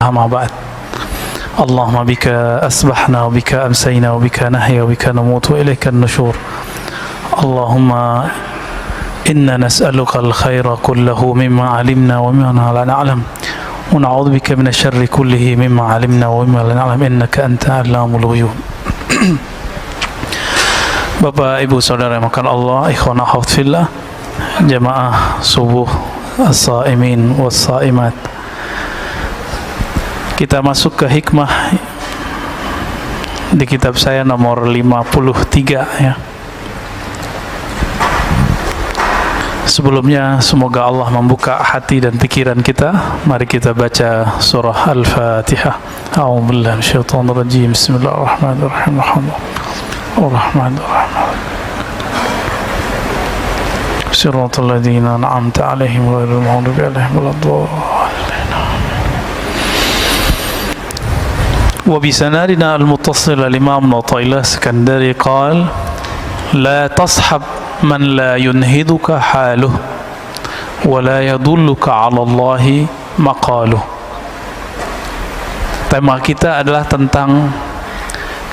أما بعد اللهم بك أصبحنا وبك أمسينا وبك نحيا وبك نموت وإليك النشور اللهم إنا نسألك الخير كله مما علمنا ومما لا نعلم ونعوذ بك من الشر كله مما علمنا ومما لا نعلم إنك أنت علام الغيوب. Bapak Ibu Saudara yang makan Allah, ikhwan akhwat fillah, jamaah subuh as-saimin was-saimat. Kita masuk ke hikmah di kitab saya nomor 53 ya. Sebelumnya semoga Allah membuka hati dan pikiran kita. Mari kita baca surah Al-Fatihah. A'udzubillahi minasyaitonir rajim. Bismillahirrahmanirrahim. Ar-Rahmanir-Rahim. Shiratal ladzina an'amta 'alaihim ghairil maghdubi 'alaihim waladdallin. Wa bi sanadina al-muttasil al-Imam Athaillah Iskandari qala la tashab man la yunhiduka haluh wa la yadulluka 'ala Allahi maqaluh. Tema kita adalah tentang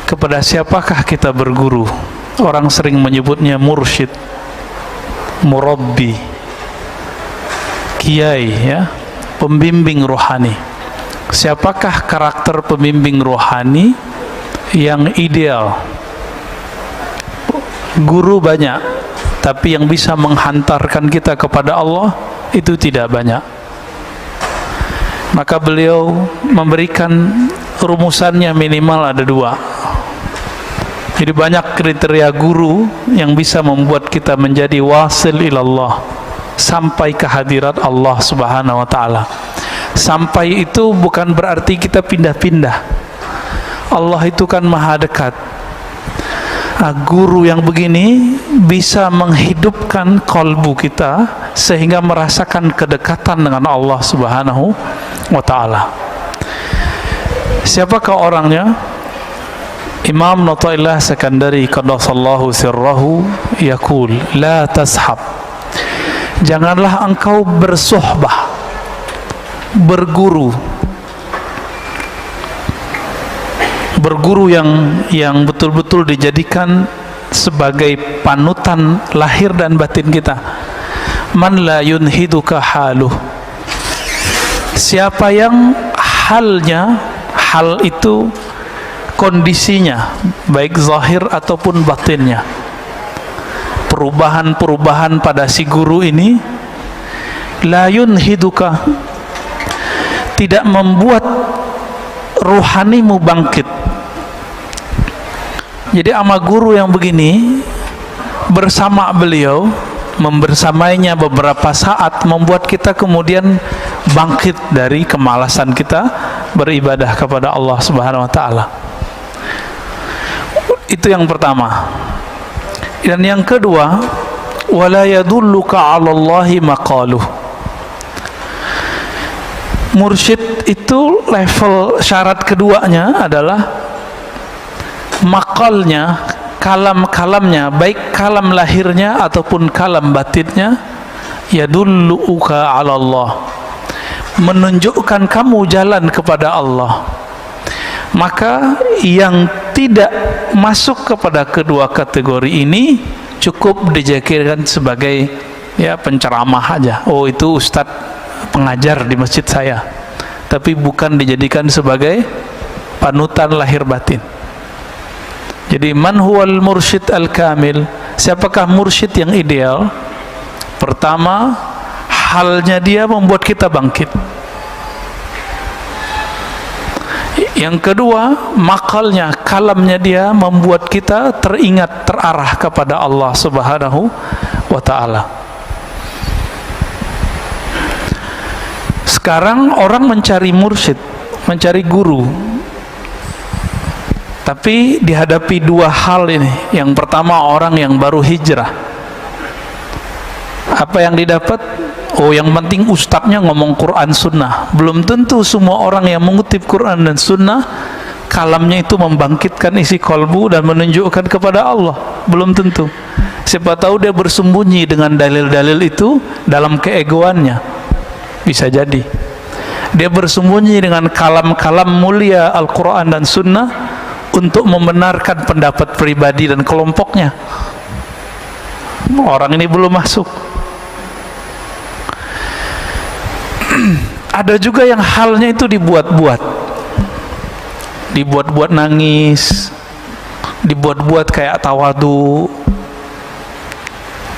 kepada siapakah kita berguru. Orang sering menyebutnya mursyid, murabbi, kiai ya, pembimbing rohani. Siapakah karakter pembimbing rohani yang ideal? Guru banyak, tapi yang bisa menghantarkan kita kepada Allah itu tidak banyak. Maka beliau memberikan rumusannya minimal ada 2. Jadi banyak kriteria guru yang bisa membuat kita menjadi wasil ilallah, sampai ke hadirat Allah Subhanahu wa ta'ala. Sampai itu bukan berarti kita pindah-pindah. Allah itu kan maha dekat. Guru yang begini bisa menghidupkan kalbu kita sehingga merasakan kedekatan dengan Allah Subhanahu wa ta'ala. Siapakah orangnya? Imam Athaillah Iskandari qaddasallahu sirrahu yaqul la tashab. Janganlah engkau bersohbah, berguru yang betul-betul dijadikan sebagai panutan lahir dan batin kita. Man la yunhiduka haluh. Siapa yang halnya, hal itu kondisinya, baik zahir ataupun batinnya, perubahan-perubahan pada si guru ini, la yunhiduka, tidak membuat ruhanimu bangkit. Jadi ama guru yang begini, bersama beliau, membersamainya beberapa saat, membuat kita kemudian bangkit dari kemalasan kita beribadah kepada Allah Subhanahu wa ta'ala. Itu yang pertama. Dan yang kedua, wala yadulluka 'ala Allahi maqaluh. Mursyid itu level syarat keduanya adalah makalnya, kalam-kalamnya, baik kalam lahirnya ataupun kalam batinnya, yadulluka 'ala Allah, menunjukkan kamu jalan kepada Allah. Maka yang tidak masuk kepada kedua kategori ini cukup dijadikan sebagai ya penceramah aja. Oh, itu ustadz pengajar di masjid saya, tapi bukan dijadikan sebagai panutan lahir batin. Jadi man huwal mursyid al-kamil? Siapakah mursyid yang ideal? Pertama, halnya dia membuat kita bangkit. Yang kedua, makalnya, kalamnya dia membuat kita teringat, terarah kepada Allah Subhanahu wa ta'ala. Sekarang orang mencari mursyid, mencari guru, tapi dihadapi 2 hal ini. Yang pertama, orang yang baru hijrah. Apa yang didapat? Oh, yang penting ustadznya ngomong Quran Sunnah. Belum tentu semua orang yang mengutip Quran dan Sunnah kalamnya itu membangkitkan isi kolbu dan menunjukkan kepada Allah. Belum tentu. Siapa tahu dia bersembunyi dengan dalil-dalil itu dalam keegoannya. Bisa jadi. Dia bersembunyi dengan kalam-kalam mulia Al-Quran dan Sunnah untuk membenarkan pendapat pribadi dan kelompoknya. Orang ini belum masuk. Ada juga yang halnya itu dibuat-buat, dibuat-buat nangis, dibuat-buat kayak tawadu,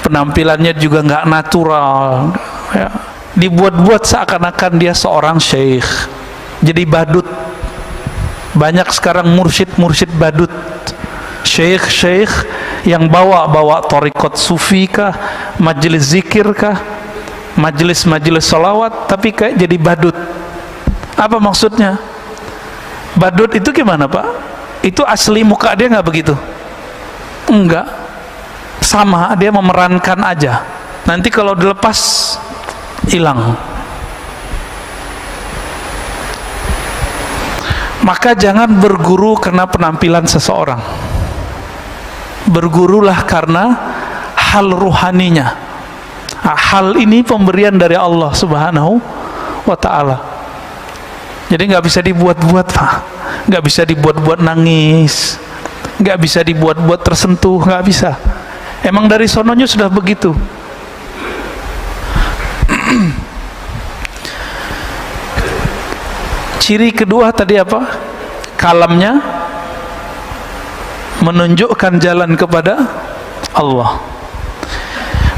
penampilannya juga nggak natural, ya. Dibuat-buat seakan-akan dia seorang syekh, jadi badut. Banyak sekarang mursyid-mursyid badut, syekh-syekh yang bawa-bawa thariqat sufi kah, majelis zikir kah, majelis-majelis salawat, tapi kayak jadi badut. Apa maksudnya? Badut itu gimana, Pak? Itu asli muka dia nggak begitu? Enggak, sama, dia memerankan aja. Nanti kalau dilepas hilang. Maka jangan berguru karena penampilan seseorang, bergurulah karena hal ruhaninya. Nah, hal ini pemberian dari Allah Subhanahu wa ta'ala. Jadi nggak bisa dibuat-buat, Pak. Nggak bisa dibuat-buat nangis, nggak bisa dibuat-buat tersentuh, nggak bisa. Emang dari sononya sudah begitu. Ciri kedua tadi apa? Kalamnya menunjukkan jalan kepada Allah.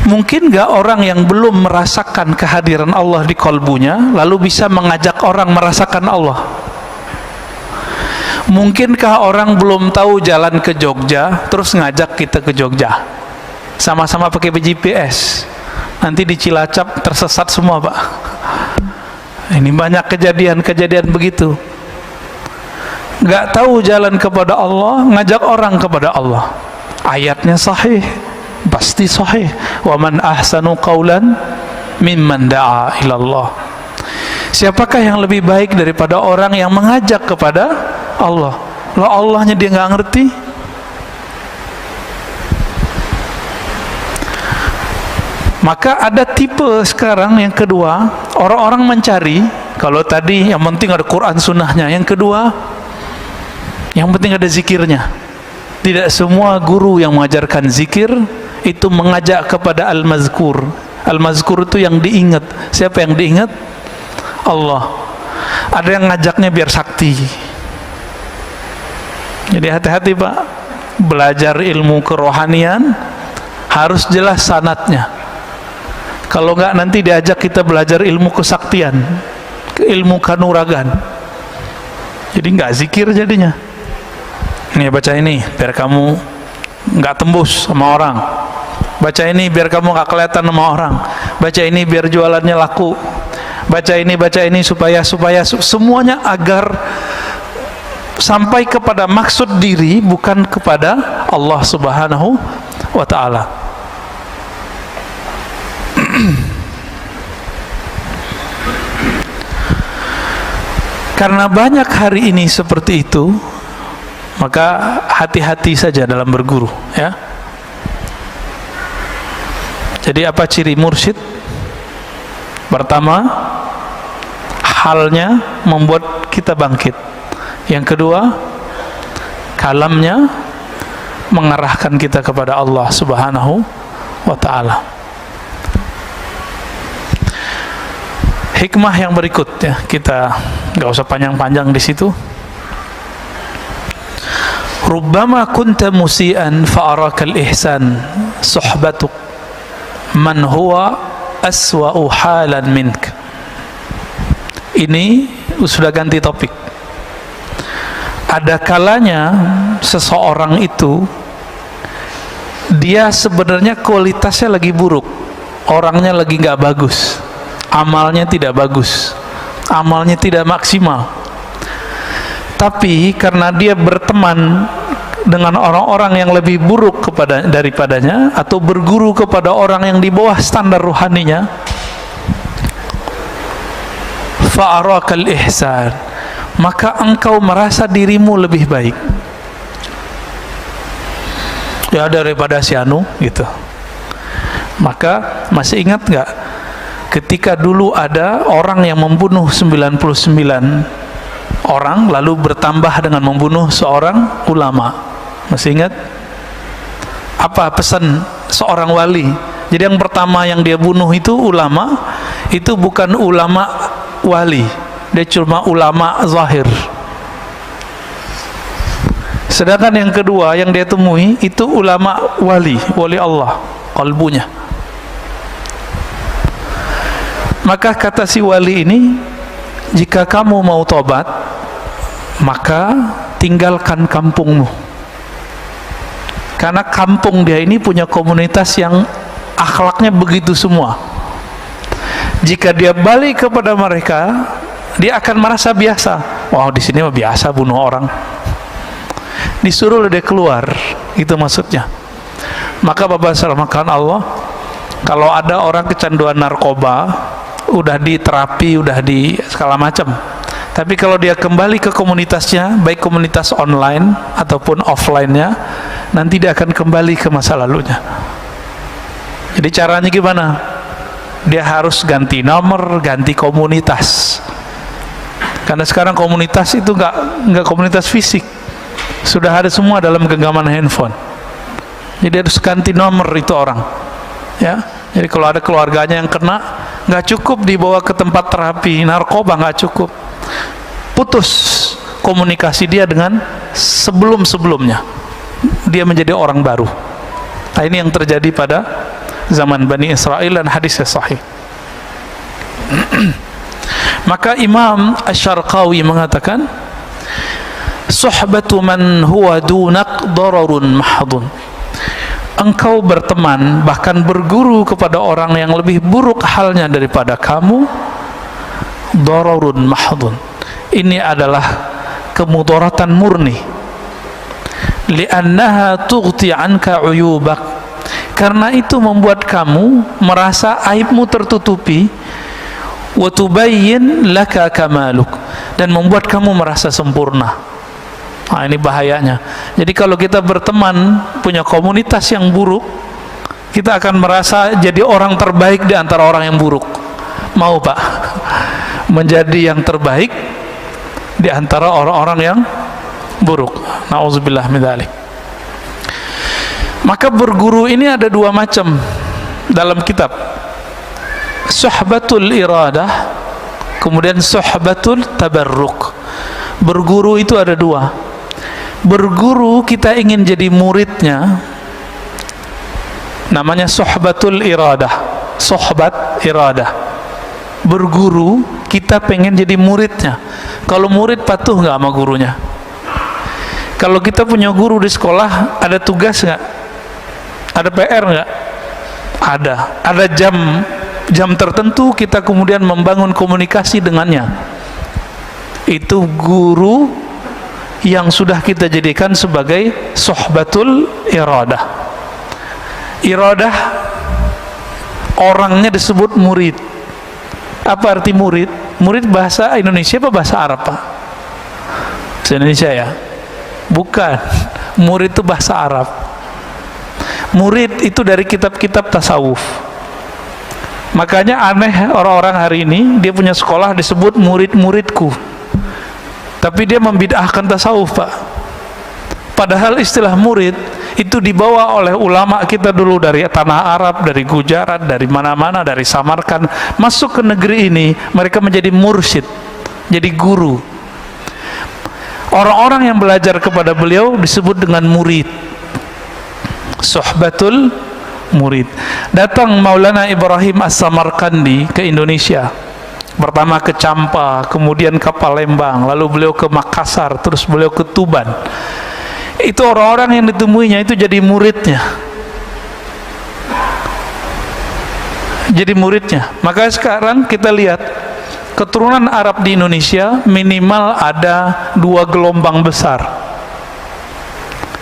Mungkin gak orang yang belum merasakan kehadiran Allah di kalbunya lalu bisa mengajak orang merasakan Allah? Mungkinkah orang belum tahu jalan ke Jogja terus ngajak kita ke Jogja? Sama-sama pakai GPS, nanti di Cilacap tersesat semua, Pak. Ini banyak kejadian-kejadian begitu. Gak tahu jalan kepada Allah, ngajak orang kepada Allah. Ayatnya sahih, pasti sahih. Wa man ahsanu qawlan mimman da'a ilallah. Siapakah yang lebih baik daripada orang yang mengajak kepada Allah? Lah Allahnya dia nggak ngerti. Maka ada tipe sekarang yang kedua, orang-orang mencari, kalau tadi yang penting ada Quran sunnahnya, yang kedua yang penting ada zikirnya. Tidak semua guru yang mengajarkan zikir itu mengajak kepada al-mazkur. Al-mazkur itu yang diingat. Siapa yang diingat? Allah. Ada yang ngajaknya biar sakti. Jadi hati-hati, Pak. Belajar ilmu kerohanian harus jelas sanadnya. Kalau enggak nanti diajak kita belajar ilmu kesaktian, ilmu kanuragan. Jadi enggak zikir jadinya. Nih baca ini biar kamu enggak tembus sama orang. Baca ini biar kamu enggak kelihatan sama orang. Baca ini biar jualannya laku. Baca ini supaya semuanya agar sampai kepada maksud diri bukan kepada Allah Subhanahu wa ta'ala. Karena banyak hari ini seperti itu, maka hati-hati saja dalam berguru, ya. Jadi apa ciri mursyid? Pertama, halnya membuat kita bangkit. Yang kedua, kalamnya mengarahkan kita kepada Allah Subhanahu wa ta'ala. Hikmah yang berikut, ya, kita nggak usah panjang-panjang di situ. Rubbama kunta musian fa'arakal ihsan suhbatuk man huwa aswa'u halan mink. Ini sudah ganti topik. Ada kalanya seseorang itu dia sebenarnya kualitasnya lagi buruk, orangnya lagi nggak bagus, amalnya tidak bagus, amalnya tidak maksimal. Tapi karena dia berteman dengan orang-orang yang lebih buruk daripadanya, atau berguru kepada orang yang di bawah standar ruhaninya, fa'arakal ihsan, maka engkau merasa dirimu lebih baik. Ya daripada si anu gitu. Maka masih ingat nggak ketika dulu ada orang yang membunuh 99 orang lalu bertambah dengan membunuh seorang ulama. Masih ingat apa pesan seorang wali? Jadi yang pertama yang dia bunuh itu ulama, itu bukan ulama wali, dia cuma ulama zahir. Sedangkan yang kedua yang dia temui itu ulama wali, wali Allah, kalbunya. Maka kata si wali ini, jika kamu mau tobat, maka tinggalkan kampungmu. Karena kampung dia ini punya komunitas yang akhlaknya begitu semua. Jika dia balik kepada mereka, dia akan merasa biasa. Wow, di sini mah biasa bunuh orang. Disuruh dia keluar, itu maksudnya. Maka Bapak selamatkan Allah, kalau ada orang kecanduan narkoba, udah di terapi, udah di segala macam, tapi kalau dia kembali ke komunitasnya, baik komunitas online ataupun offline-nya, nanti dia akan kembali ke masa lalunya. Jadi caranya gimana? Dia harus ganti nomor, ganti komunitas. Karena sekarang komunitas itu nggak komunitas fisik, sudah ada semua dalam genggaman handphone. Jadi harus ganti nomor itu orang, ya. Jadi kalau ada keluarganya yang kena, nggak cukup dibawa ke tempat terapi narkoba, nggak cukup. Putus komunikasi dia dengan sebelum-sebelumnya, dia menjadi orang baru. Nah, ini yang terjadi pada zaman Bani Israel dan hadisnya sahih. Maka Imam Asy-Syarqawi mengatakan, suhbatu man huwa dunak dararun mahdun. Engkau berteman, bahkan berguru kepada orang yang lebih buruk halnya daripada kamu, dararun mahdun. Ini adalah kemudaratan murni. Li'annaha tughti anka uyubak. Karena itu membuat kamu merasa aibmu tertutupi, wa tubayyin laka kamaluk, dan membuat kamu merasa sempurna. Nah, ini bahayanya. Jadi kalau kita berteman, punya komunitas yang buruk, kita akan merasa jadi orang terbaik di antara orang yang buruk. Mau Pak? Menjadi yang terbaik di antara orang-orang yang buruk. Nauzubillah min dzalik. Maka berguru ini ada dua macam dalam kitab. Suhbatul iradah, kemudian suhbatul tabarruk. Berguru itu ada dua. Berguru kita ingin jadi muridnya, namanya suhbatul iradah, suhbat iradah. Berguru kita pengen jadi muridnya. Kalau murid patuh nggak sama gurunya? Kalau kita punya guru di sekolah, ada tugas nggak? Ada PR nggak? Ada. Ada jam tertentu kita kemudian membangun komunikasi dengannya. Itu guru yang sudah kita jadikan sebagai suhbatul iradah. Iradah orangnya disebut murid. Apa arti murid? Murid bahasa Indonesia apa bahasa Arab Pak? Bahasa Indonesia ya? Bukan. Murid itu bahasa Arab. Murid itu dari kitab-kitab tasawuf. Makanya aneh orang-orang hari ini, dia punya sekolah disebut murid-muridku, tapi dia membid'ahkan tasawuf Pak. Padahal istilah murid itu dibawa oleh ulama kita dulu dari tanah Arab, dari Gujarat, dari mana-mana, dari Samarkand, masuk ke negeri ini, mereka menjadi mursyid, jadi guru. Orang-orang yang belajar kepada beliau disebut dengan murid. Suhbatul murid. Datang Maulana Ibrahim As-Samarkandi ke Indonesia. Pertama ke Campa, kemudian ke Palembang, lalu beliau ke Makassar, terus beliau ke Tuban. Itu orang-orang yang ditemuinya itu jadi muridnya. Jadi muridnya. Maka sekarang kita lihat keturunan Arab di Indonesia minimal ada 2 gelombang besar.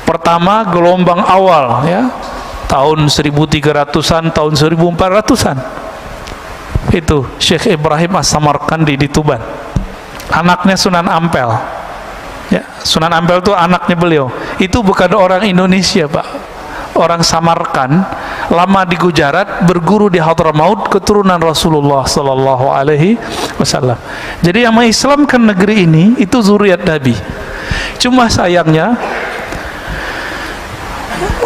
Pertama gelombang awal ya, tahun 1300-an, tahun 1400-an. Itu Syekh Ibrahim As-Samarkandi di Tuban, anaknya Sunan Ampel ya. Sunan Ampel itu anaknya beliau. Itu bukan orang Indonesia Pak, orang Samarkand, lama di Gujarat, berguru di Hadramaut, keturunan Rasulullah sallallahu alaihi wasallam. Jadi yang mengislamkan negeri ini itu zuriat Nabi. Cuma sayangnya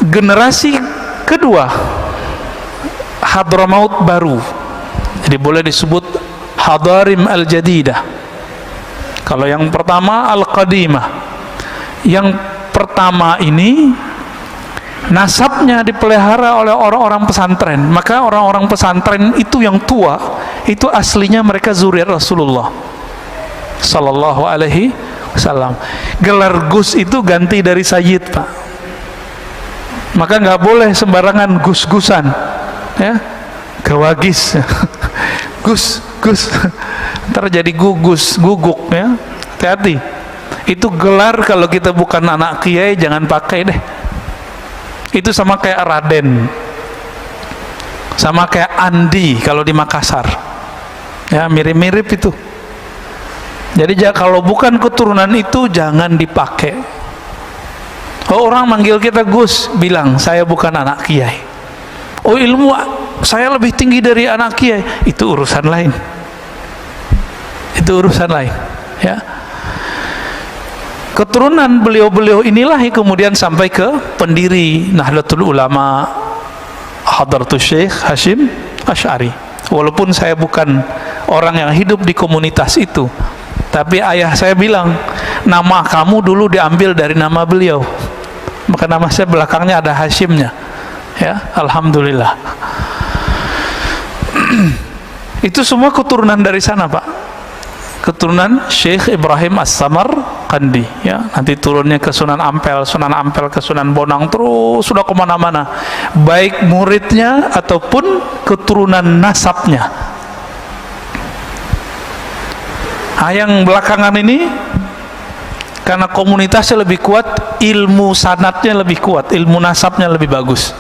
generasi kedua Hadramaut baru, jadi boleh disebut Hadarim al-Jadidah. Kalau yang pertama Al-Qadimah, yang pertama ini nasabnya dipelihara oleh orang-orang pesantren, maka orang-orang pesantren itu yang tua, itu aslinya mereka zuriat Rasulullah sallallahu alaihi wasallam. Gelar Gus itu ganti dari Sayyid, Pak. Maka nggak boleh sembarangan gus-gusan, ya, gawagis, gus, ntar jadi gugus, guguk, ya, hati-hati. Itu gelar kalau kita bukan anak kiai jangan pakai deh. Itu sama kayak Raden, sama kayak Andi kalau di Makassar, ya, mirip-mirip itu. Jadi kalau bukan keturunan itu jangan dipakai. Oh, orang manggil kita Gus, bilang saya bukan anak kiai. Oh, ilmu saya lebih tinggi dari anak kiai, itu urusan lain. Itu urusan lain, ya. Keturunan beliau-beliau inilah yang kemudian sampai ke pendiri Nahdlatul Ulama Hadratus Syekh Hashim Asy'ari. Walaupun saya bukan orang yang hidup di komunitas itu, tapi ayah saya bilang, nama kamu dulu diambil dari nama beliau, maka nama saya belakangnya ada Hashimnya, ya, alhamdulillah. Itu semua keturunan dari sana, Pak. Keturunan Syekh Ibrahim As-Samarqandi, ya. Nanti turunnya ke Sunan Ampel ke Sunan Bonang, terus sudah kemana-mana, baik muridnya ataupun keturunan nasabnya. Yang belakangan ini karena komunitasnya lebih kuat, ilmu sanatnya lebih kuat, ilmu nasabnya lebih bagus.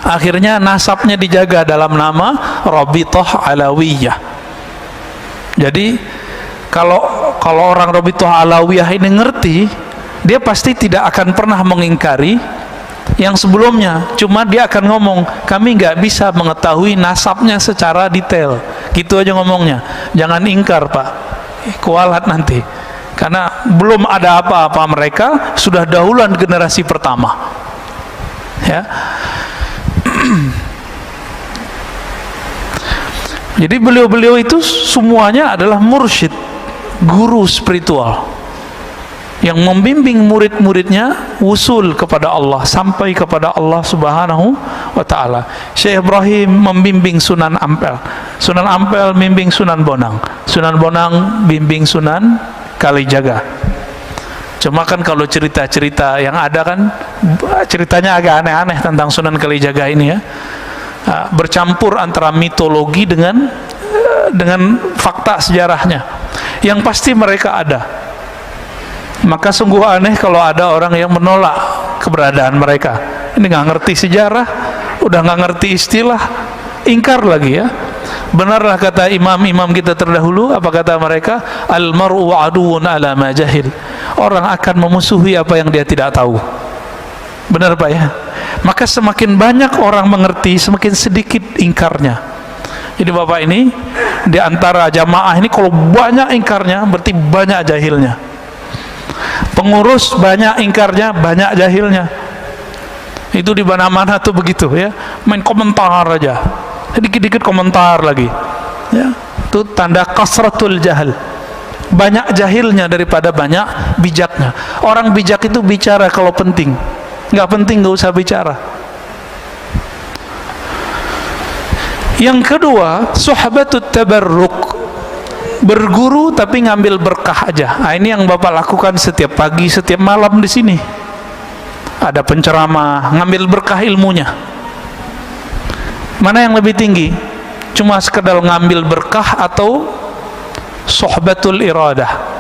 Akhirnya nasabnya dijaga dalam nama Rabithah Alawiyah. Jadi kalau orang Rabithah Alawiyah ini ngerti, dia pasti tidak akan pernah mengingkari yang sebelumnya. Cuma dia akan ngomong, kami nggak bisa mengetahui nasabnya secara detail. Gitu aja ngomongnya. Jangan ingkar, Pak, kualat nanti. Karena belum ada apa-apa, mereka sudah dahuluan generasi pertama, ya. Jadi beliau-beliau itu semuanya adalah mursyid, guru spiritual yang membimbing murid-muridnya wusul kepada Allah, sampai kepada Allah Subhanahu wa ta'ala. Syekh Ibrahim membimbing Sunan Ampel, Sunan Ampel membimbing Sunan Bonang, Sunan Bonang bimbing Sunan Kalijaga. Cuma kan kalau cerita-cerita yang ada kan ceritanya agak aneh-aneh tentang Sunan Kalijaga ini, ya. Bercampur antara mitologi dengan fakta sejarahnya. Yang pasti mereka ada. Maka sungguh aneh kalau ada orang yang menolak keberadaan mereka. Ini nggak ngerti sejarah, udah nggak ngerti istilah, ingkar lagi, ya. Benarlah kata imam-imam kita terdahulu, apa kata mereka? Al-mar'u aduwwun ala ma jahil. Orang akan memusuhi apa yang dia tidak tahu. Benar, Pak, ya? Maka semakin banyak orang mengerti, semakin sedikit ingkarnya. Jadi Bapak ini, di antara jamaah ini kalau banyak ingkarnya, berarti banyak jahilnya. Pengurus banyak ingkarnya, banyak jahilnya. Itu di mana-mana tuh begitu, ya. Main komentar aja, dikit-dikit komentar lagi, ya. Itu tanda kasratul jahil. Banyak jahilnya daripada banyak bijaknya. Orang bijak itu bicara kalau penting, nggak penting nggak usah bicara. Yang kedua, suhbatut tabarruk, berguru tapi ngambil berkah aja. Nah, ini yang Bapak lakukan setiap pagi, setiap malam di sini. Ada penceramah, ngambil berkah ilmunya. Mana yang lebih tinggi? Cuma sekedar ngambil berkah atau suhbatul iradah?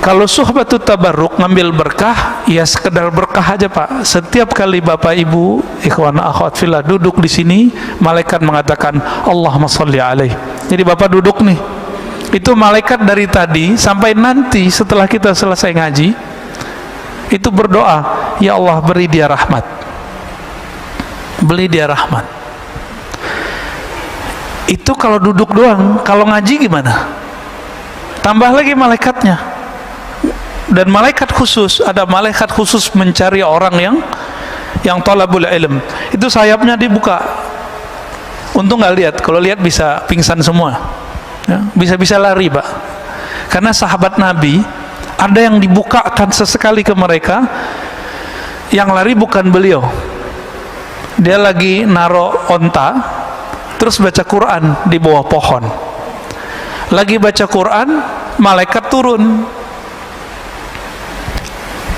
Kalau suhbatut tabarruk, ngambil berkah, ya sekedar berkah aja, Pak. Setiap kali Bapak Ibu, ikhwan akhwat fillah duduk di sini, malaikat mengatakan Allahumma sholli alaih. Jadi Bapak duduk nih, itu malaikat dari tadi sampai nanti setelah kita selesai ngaji, itu berdoa, ya Allah beri dia rahmat, beli dia rahmat. Itu kalau duduk doang. Kalau ngaji gimana? Tambah lagi malaikatnya. Dan malaikat khusus, ada malaikat khusus mencari orang yang talabul ilm. Itu sayapnya dibuka. Untung nggak lihat. Kalau lihat bisa pingsan semua. Ya, bisa-bisa lari, Pak. Karena sahabat Nabi ada yang dibukakan sesekali ke mereka, yang lari bukan beliau. Dia lagi naro onta, terus baca Quran di bawah pohon. Lagi baca Quran, malaikat turun,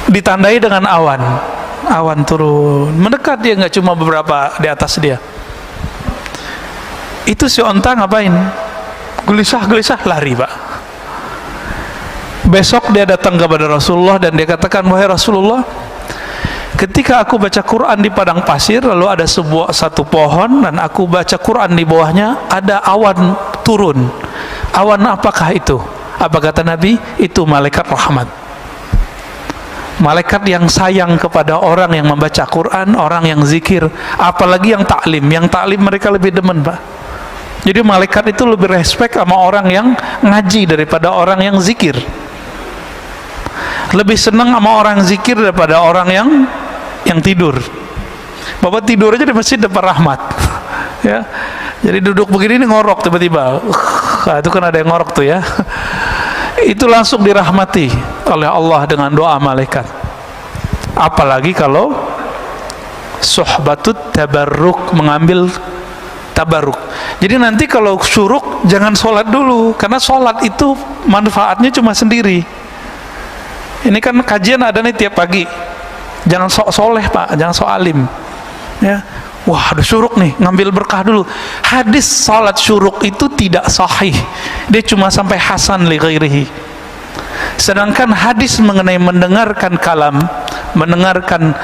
ditandai dengan awan. Awan turun, mendekat dia, nggak cuma beberapa di atas dia. Itu si onta ngapain? Gelisah-gelisah lari, Pak. Besok dia datang kepada Rasulullah dan dia katakan, wahai Rasulullah, ketika aku baca Quran di padang pasir, lalu ada satu pohon dan aku baca Quran di bawahnya, ada awan turun. Awan apakah itu? Apa kata Nabi? Itu malaikat rahmat. Malaikat yang sayang kepada orang yang membaca Quran, orang yang zikir, apalagi yang taklim. Yang taklim mereka lebih demen, Pak. Jadi malaikat itu lebih respect sama orang yang ngaji daripada orang yang zikir. Lebih senang sama orang zikir daripada orang yang tidur. Bapak tidur aja di masjid dapat rahmat. Ya. Jadi duduk begini ini ngorok tiba-tiba. Itu kan ada yang ngorok tuh ya. Itu langsung dirahmati oleh Allah dengan doa malaikat. Apalagi kalau suhbatut tabarruk, mengambil tabarruk. Jadi nanti kalau syuruk jangan sholat dulu, karena sholat itu manfaatnya cuma sendiri. Ini kan kajian ada nih tiap pagi. Jangan sok soleh, Pak, jangan sok alim. Ya. Wah, ada syuruk nih, ngambil berkah dulu. Hadis salat syuruk itu tidak sahih. Dia cuma sampai hasan li ghairihi. Sedangkan hadis mengenai mendengarkan kalam, mendengarkan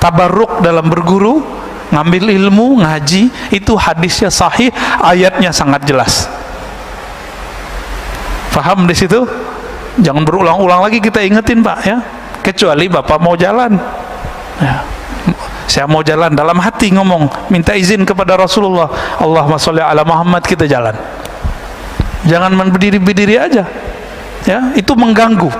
tabarruk dalam berguru, ngambil ilmu, ngaji, itu hadisnya sahih, ayatnya sangat jelas. Paham di situ? Jangan berulang-ulang lagi kita ingetin, Pak, ya. Kecuali Bapak mau jalan. Ya. Saya mau jalan, dalam hati ngomong, minta izin kepada Rasulullah, Allahumma sholli ala Muhammad, kita jalan. Jangan berdiri-berdiri aja. Ya, itu mengganggu.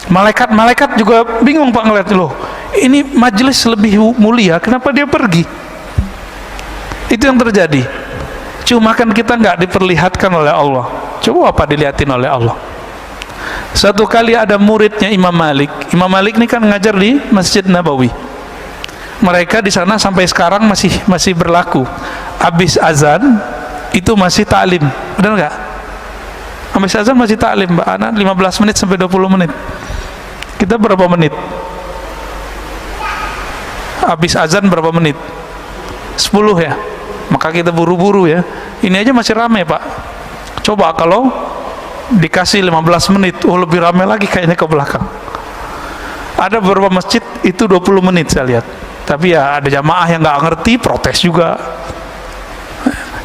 Malaikat juga bingung, Pak, ngeliat, loh, ini majelis lebih mulia, kenapa dia pergi? Itu yang terjadi. Cuma kan kita nggak diperlihatkan oleh Allah. Coba apa dilihatin oleh Allah? Satu kali ada muridnya Imam Malik. Imam Malik ini kan ngajar di Masjid Nabawi. Mereka di sana sampai sekarang masih berlaku. Habis azan itu masih taklim, benar nggak? Habis azan masih taklim, Mbak Ana, 15 menit sampai 20 menit. Kita berapa menit? Habis azan berapa menit? 10 ya. Maka kita buru-buru ya. Ini aja masih ramai, Pak. Coba kalau dikasih 15 menit, lebih ramai lagi kayaknya ke belakang. Ada beberapa masjid itu 20 menit saya lihat. Tapi ya ada jamaah yang nggak ngerti, protes juga.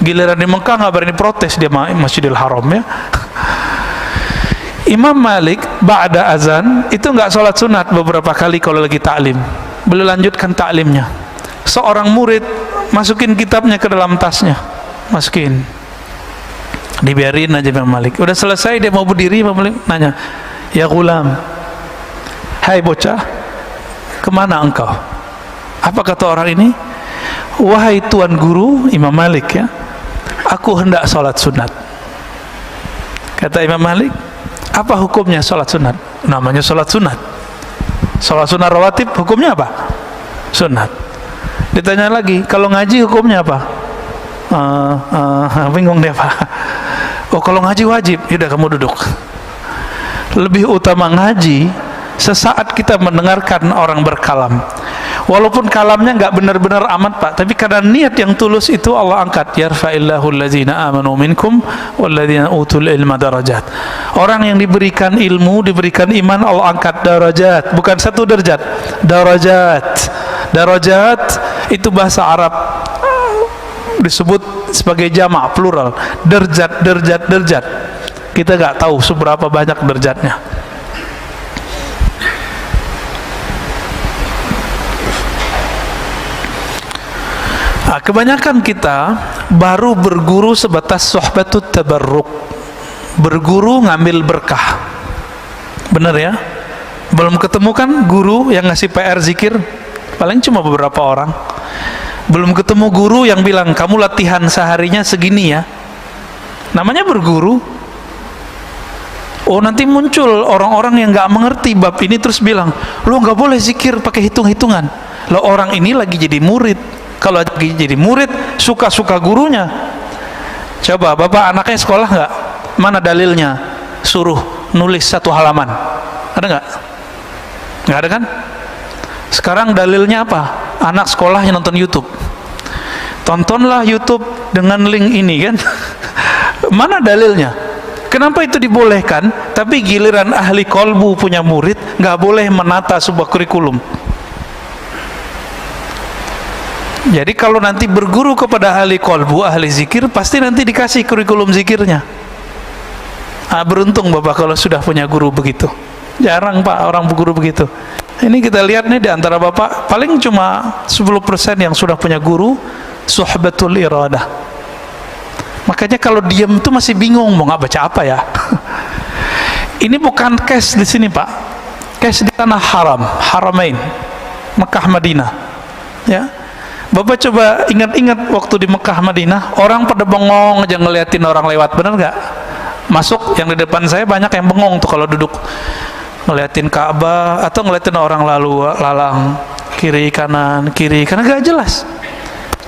Giliran di Mekah nggak berani protes dia Masjidil Haram ya. Imam Malik ba'da azan itu nggak sholat sunat beberapa kali kalau lagi taklim. Beliau lanjutkan taklimnya. Seorang murid masukin kitabnya ke dalam tasnya, masukin. Dibiarin aja Imam Malik. Udah selesai dia mau berdiri, Imam Malik nanya, ya gulam, hai bocah, kemana engkau? Apa kata orang ini? Wahai tuan guru, Imam Malik ya, aku hendak sholat sunat. Kata Imam Malik, apa hukumnya sholat sunat? Namanya sholat sunat. Sholat sunat rawatib hukumnya apa? Sunat. Ditanya lagi, kalau ngaji hukumnya apa? Bingung dia, Pak. Oh, kalau ngaji wajib. Yaudah kamu duduk. Lebih utama ngaji sesaat kita mendengarkan orang berkalam. Walaupun kalamnya nggak benar-benar amat, Pak, tapi karena niat yang tulus itu Allah angkat. Yarfa'illahu allazina amanu minkum walladzina utul ilma darajat. Orang yang diberikan ilmu, diberikan iman, Allah angkat derajat, bukan satu derajat, darajat. Darajat itu bahasa Arab disebut sebagai jamak plural, derjat, derjat, derjat. Kita nggak tahu seberapa banyak derjatnya. Kebanyakan kita baru berguru sebatas sohbatut tabarruk, berguru ngambil berkah. Bener ya? Belum ketemu kan guru yang ngasih PR zikir? Paling cuma beberapa orang. Belum ketemu guru yang bilang kamu latihan seharinya segini ya. Namanya berguru. Oh, nanti muncul orang-orang yang nggak mengerti bab ini terus bilang, lo nggak boleh zikir pakai hitung-hitungan. Lo orang ini lagi jadi murid. Kalau lagi jadi murid suka-suka gurunya. Coba bapak anaknya sekolah nggak? Mana dalilnya? Suruh nulis 1 halaman. Ada nggak? Nggak ada kan? Sekarang dalilnya apa? Anak sekolah yang nonton YouTube. Tontonlah YouTube dengan link ini kan? Mana dalilnya? Kenapa itu dibolehkan? Tapi giliran ahli kolbu punya murid nggak boleh menata sebuah kurikulum. Jadi kalau nanti berguru kepada ahli kolbu, ahli zikir, pasti nanti dikasih kurikulum zikirnya. Beruntung bapak kalau sudah punya guru begitu. Jarang pak orang berguru begitu. Ini kita lihat nih di antara bapak paling cuma 10% yang sudah punya guru suhbatul iradah. Makanya kalau diam itu masih bingung mau nggak baca apa ya. Ini bukan case di sini pak, case di tanah haram, haramain, Mekah Madinah. Ya, bapak coba ingat-ingat waktu di Mekah Madinah, orang pada bengong aja ngeliatin orang lewat, bener nggak? Masuk yang di depan saya banyak yang bengong tuh kalau duduk ngeliatin Ka'bah atau ngeliatin orang lalu lalang kiri kanan gak jelas.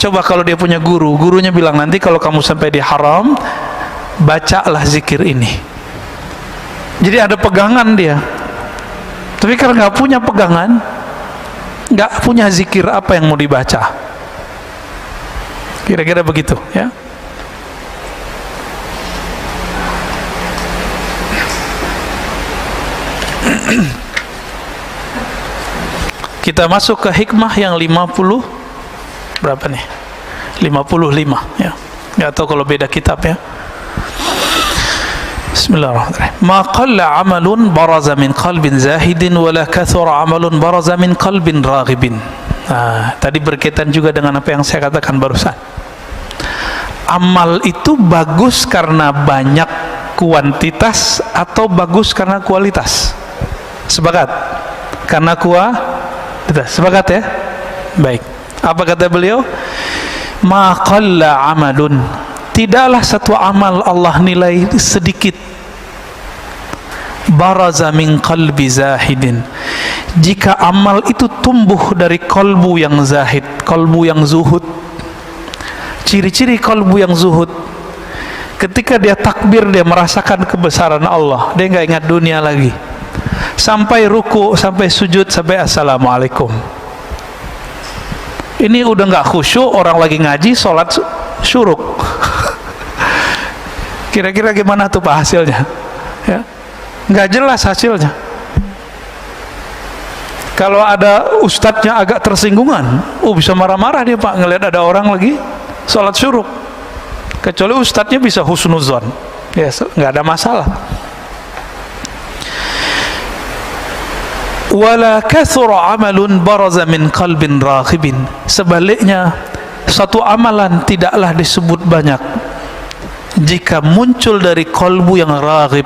Coba kalau dia punya guru, gurunya bilang nanti kalau kamu sampai di haram bacalah zikir ini. Jadi ada pegangan dia. Tapi karena nggak punya pegangan, nggak punya zikir, apa yang mau dibaca? Kira-kira begitu ya. Kita masuk ke hikmah yang 50 berapa nih? 55 ya. Enggak tahu kalau beda kitab ya. Bismillahirrahmanirrahim. Ma qalla 'amalun baraza min qalbin zahidin wa la kathura 'amalun baraza min qalbin raghibin. Tadi berkaitan juga dengan apa yang saya katakan barusan. Amal itu bagus karena banyak kuantitas atau bagus karena kualitas? Sepakat? Karena sepakat ya? Baik. Apa kata beliau? Ma qalla amalun, tidaklah satu amal Allah nilai sedikit. Baraza min qalbi zahidin, jika amal itu tumbuh dari kolbu yang zahid, kolbu yang zuhud. Ciri-ciri kolbu yang zuhud, ketika dia takbir dia merasakan kebesaran Allah, dia nggak ingat dunia lagi. Sampai ruku, sampai sujud, sampai assalamualaikum. Ini udah nggak khusyuk, orang lagi ngaji, sholat syuruk. Kira-kira gimana tuh pak hasilnya? Ya, nggak jelas hasilnya. Kalau ada ustadznya agak tersinggungan, bisa marah-marah dia pak ngelihat ada orang lagi sholat syuruk. Kecuali ustadznya bisa husnuzon, ya nggak ada masalah. Wala kathura amalun baraza min qalbin raghibin, sebaliknya satu amalan tidaklah disebut banyak jika muncul dari kolbu yang raghib,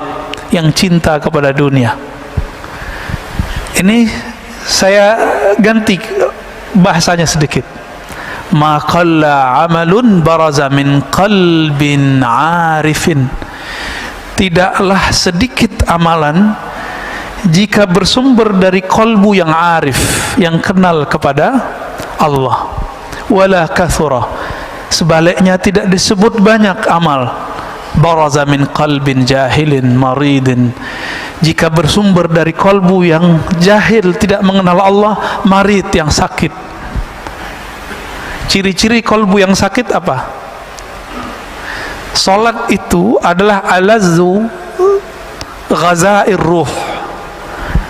yang cinta kepada dunia. Ini saya ganti bahasanya sedikit. Ma qalla amalun baraza min qalbin arifin, tidaklah sedikit amalan jika bersumber dari kolbu yang arif, yang kenal kepada Allah. Wala kathura, sebaliknya tidak disebut banyak amal baraza min qalbin jahilin maridin, jika bersumber dari kolbu yang jahil, tidak mengenal Allah, marid, yang sakit. Ciri-ciri kolbu yang sakit apa? Salat itu adalah alazzu ghazair ruh.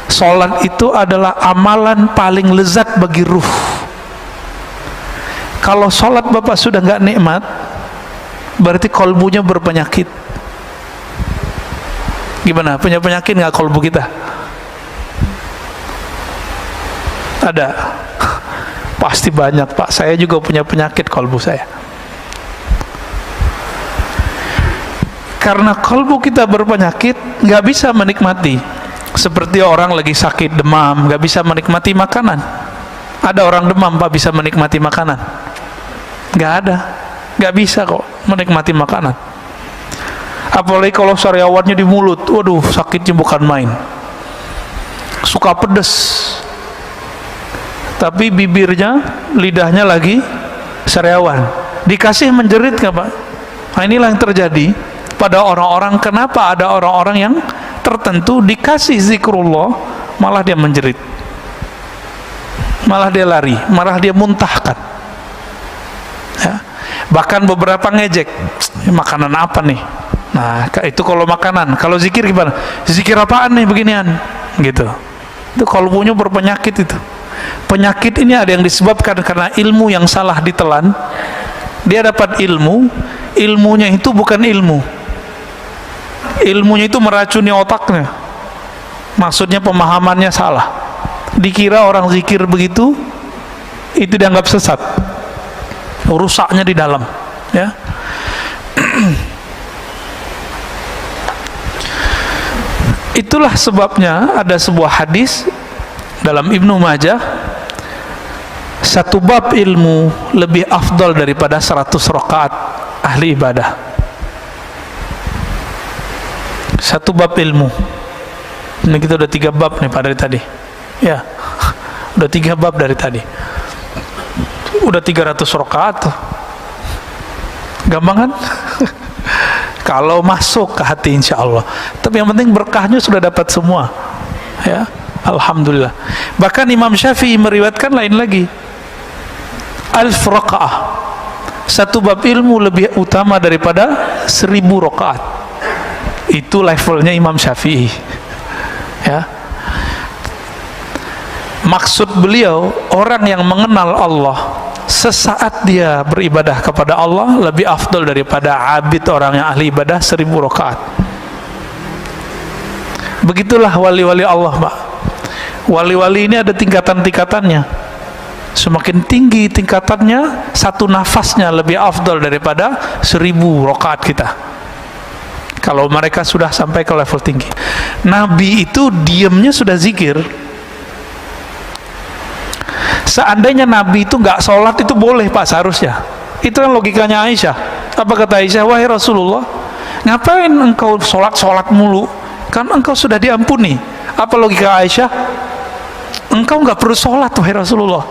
Salat itu adalah amalan paling lezat bagi ruh. Kalau salat bapak sudah nggak nikmat, berarti kolbunya berpenyakit. Gimana? Punya penyakit nggak kolbu kita? Ada. Pasti banyak Pak, saya juga punya penyakit kolbu saya. Karena kolbu kita berpenyakit, nggak bisa menikmati. Seperti orang lagi sakit demam, nggak bisa menikmati makanan. Ada orang demam Pak bisa menikmati makanan? Nggak ada, nggak bisa kok menikmati makanan. Apalagi kalau sariawannya di mulut, waduh sakitnya bukan main. Suka pedes, tapi bibirnya, lidahnya lagi sariawan. Dikasih menjerit nggak Pak? Nah inilah yang terjadi pada orang-orang. Kenapa ada orang-orang yang tertentu dikasih zikrullah malah dia menjerit, malah dia lari, malah dia muntahkan ya. Bahkan beberapa ngejek, makanan apa nih? Nah itu kalau makanan. Kalau zikir gimana? Zikir apaan nih beginian gitu. Itu kalbunya berpenyakit. Itu penyakit ini ada yang disebabkan karena ilmu yang salah ditelan. Dia dapat ilmu, ilmunya itu bukan ilmu, ilmunya itu meracuni otaknya. Maksudnya pemahamannya salah. Dikira orang zikir begitu itu dianggap sesat, rusaknya di dalam ya. Itulah sebabnya ada sebuah hadis dalam Ibnu Majah, satu bab ilmu lebih afdal daripada 100 rakaat ahli ibadah. Satu bab ilmu. Ini kita udah 3 bab nih Pak dari tadi ya. Udah 3 bab dari tadi, udah 300 rakaat tuh. Gampang kan? Kalau masuk ke hati insya Allah. Tapi yang penting berkahnya sudah dapat semua ya, alhamdulillah. Bahkan Imam Syafi'i meriwayatkan lain lagi, 1000 rakaah, satu bab ilmu lebih utama daripada 1000 rakaat. Itu levelnya Imam Syafi'i ya. Maksud beliau, orang yang mengenal Allah sesaat dia beribadah kepada Allah lebih afdal daripada abid orang yang ahli ibadah 1000 rakaat. Begitulah wali-wali Allah Pak. Wali-wali ini ada tingkatan-tingkatannya. Semakin tinggi tingkatannya, satu nafasnya lebih afdal daripada 1000 rakaat kita, kalau mereka sudah sampai ke level tinggi. Nabi itu diamnya sudah zikir. Seandainya Nabi itu nggak sholat itu boleh Pak seharusnya. Itu kan logikanya Aisyah. Apa kata Aisyah? Wahai Rasulullah, ngapain engkau sholat mulu? Kan engkau sudah diampuni. Apa logika Aisyah? Engkau nggak perlu sholat wahai Rasulullah.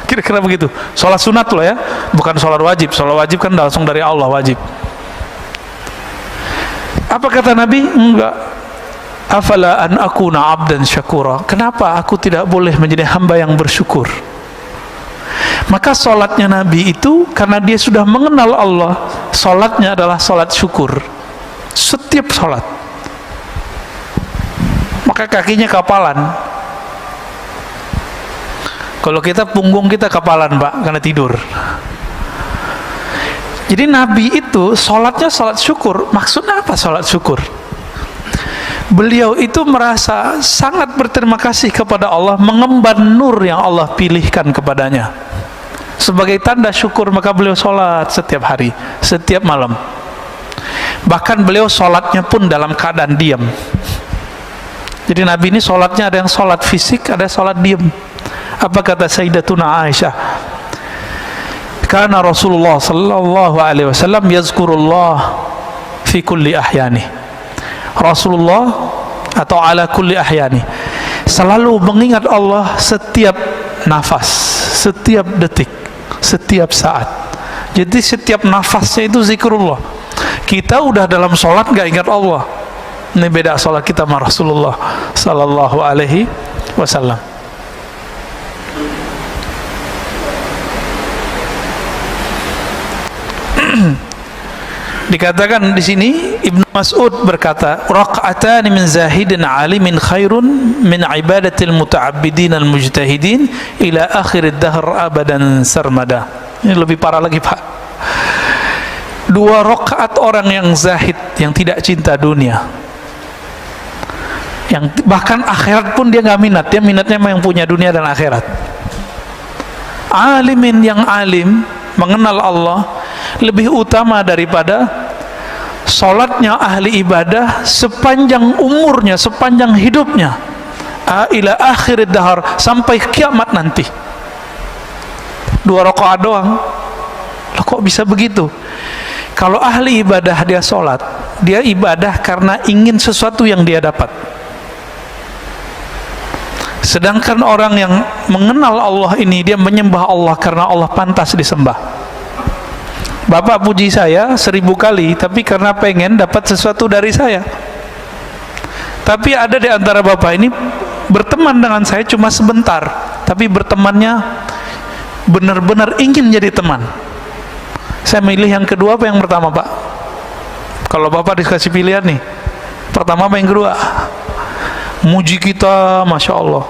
Kira-kira begitu. Sholat sunat loh ya, bukan sholat wajib. Sholat wajib kan langsung dari Allah wajib. Apa kata Nabi? Enggak. Afala an akuna abdan syakura. Kenapa aku tidak boleh menjadi hamba yang bersyukur? Maka sholatnya Nabi itu karena dia sudah mengenal Allah, sholatnya adalah sholat syukur. Setiap sholat. Maka kakinya kapalan. Kalau kita punggung kita kapalan Pak, karena tidur. Jadi Nabi itu sholatnya sholat syukur. Maksudnya apa sholat syukur? Beliau itu merasa sangat berterima kasih kepada Allah, mengemban nur yang Allah pilihkan kepadanya. Sebagai tanda syukur maka beliau sholat setiap hari, setiap malam. Bahkan beliau sholatnya pun dalam keadaan diam. Jadi Nabi ini sholatnya ada yang sholat fisik, ada sholat diam. Apa kata Sayyidatuna Aisyah? Karena Rasulullah sallallahu alaihi wasallam yazkurullah fi kulli ahyani. Rasulullah atau ala kulli ahyani selalu mengingat Allah setiap nafas, setiap detik, setiap saat. Jadi setiap nafasnya itu zikrullah. Kita udah dalam sholat gak ingat Allah. Ini beda sholat kita sama Rasulullah sallallahu alaihi wasallam. Dikatakan di sini, Ibnu Mas'ud berkata, raq'atani min zahidin alimin khairun min ibadatil muta'abbidin al-mujtahidin ila akhir ad-dahr abadan sarmada. Ini lebih parah lagi Pak. 2 rakaat orang yang zahid, yang tidak cinta dunia, yang bahkan akhirat pun dia nggak minat. Dia minatnya yang punya dunia dan akhirat. alimin yang alim mengenal Allah lebih utama daripada sholatnya ahli ibadah sepanjang umurnya, sepanjang hidupnya, ila akhir dahar, sampai kiamat nanti. 2 rakaat doang. Loh, kok bisa begitu? Kalau ahli ibadah dia sholat, dia ibadah karena ingin sesuatu yang dia dapat. Sedangkan orang yang mengenal Allah ini, dia menyembah Allah karena Allah pantas disembah. Bapak puji saya 1000 kali, tapi karena pengen dapat sesuatu dari saya. Tapi ada di antara bapak ini berteman dengan saya cuma sebentar, tapi bertemannya benar-benar ingin jadi teman. Saya milih yang kedua apa yang pertama, Pak? Kalau bapak dikasih pilihan nih, pertama apa yang kedua? Muji kita, Masya Allah,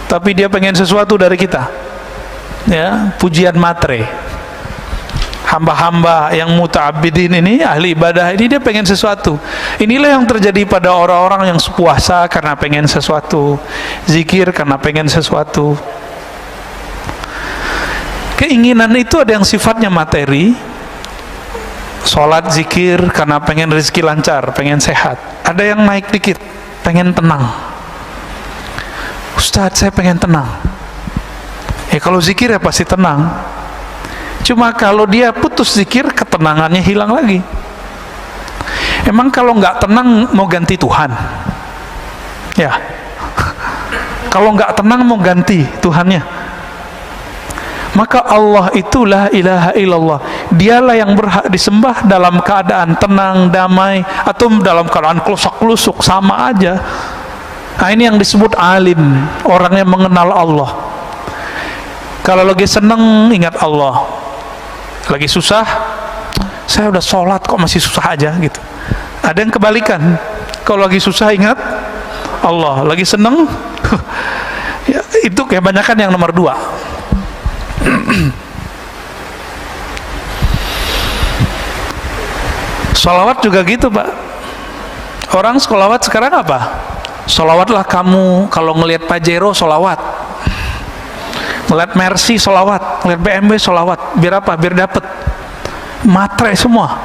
tapi dia pengen sesuatu dari kita, ya, pujian matre. Hamba-hamba yang muta'abbidin ini, ahli ibadah ini, dia pengen sesuatu. Inilah yang terjadi pada orang-orang yang puasa karena pengen sesuatu, zikir karena pengen sesuatu. Keinginan itu ada yang sifatnya materi, sholat, zikir karena pengen rezeki lancar, pengen sehat. Ada yang naik dikit, pengen tenang. Ustadz, saya pengen tenang. Ya kalau zikir ya pasti tenang. Cuma kalau dia putus zikir, ketenangannya hilang lagi. Emang kalau nggak tenang mau ganti Tuhan? Ya. Kalau nggak tenang mau ganti Tuhannya? Maka Allah itulah ilaha illallah. Dialah yang berhak disembah dalam keadaan tenang, damai, atau dalam keadaan kelusak-kelusuk, sama aja. Nah, ini yang disebut alim, orang yang mengenal Allah. Kalau lagi seneng ingat Allah, lagi susah, saya udah sholat kok masih susah aja gitu. Ada yang kebalikan, kalau lagi susah ingat Allah, lagi seneng ya, itu kebanyakan yang nomor 2. Sholawat juga gitu, Pak. Orang sholawat sekarang apa? Sholawatlah kamu, kalau ngelihat Pajero sholawat, ngelihat Mercy sholawat, ngelihat BMW sholawat. Biar apa? Biar dapet matre semua.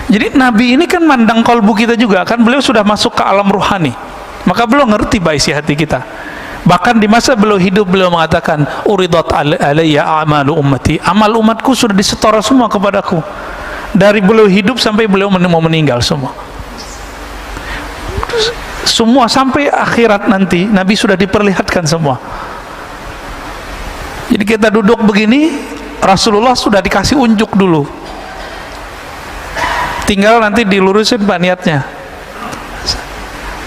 Jadi Nabi ini kan mandang kolbu kita juga, kan beliau sudah masuk ke alam ruhani, maka beliau ngerti isi hati kita. Bahkan di masa beliau hidup, beliau mengatakan, uridat alayya a'malu ummati, amal umatku sudah disetor semua kepadaku. Dari beliau hidup sampai beliau mau meninggal, semua sampai akhirat nanti Nabi sudah diperlihatkan semua. Jadi kita duduk begini, Rasulullah sudah dikasih unjuk dulu, tinggal nanti dilurusin Pak niatnya.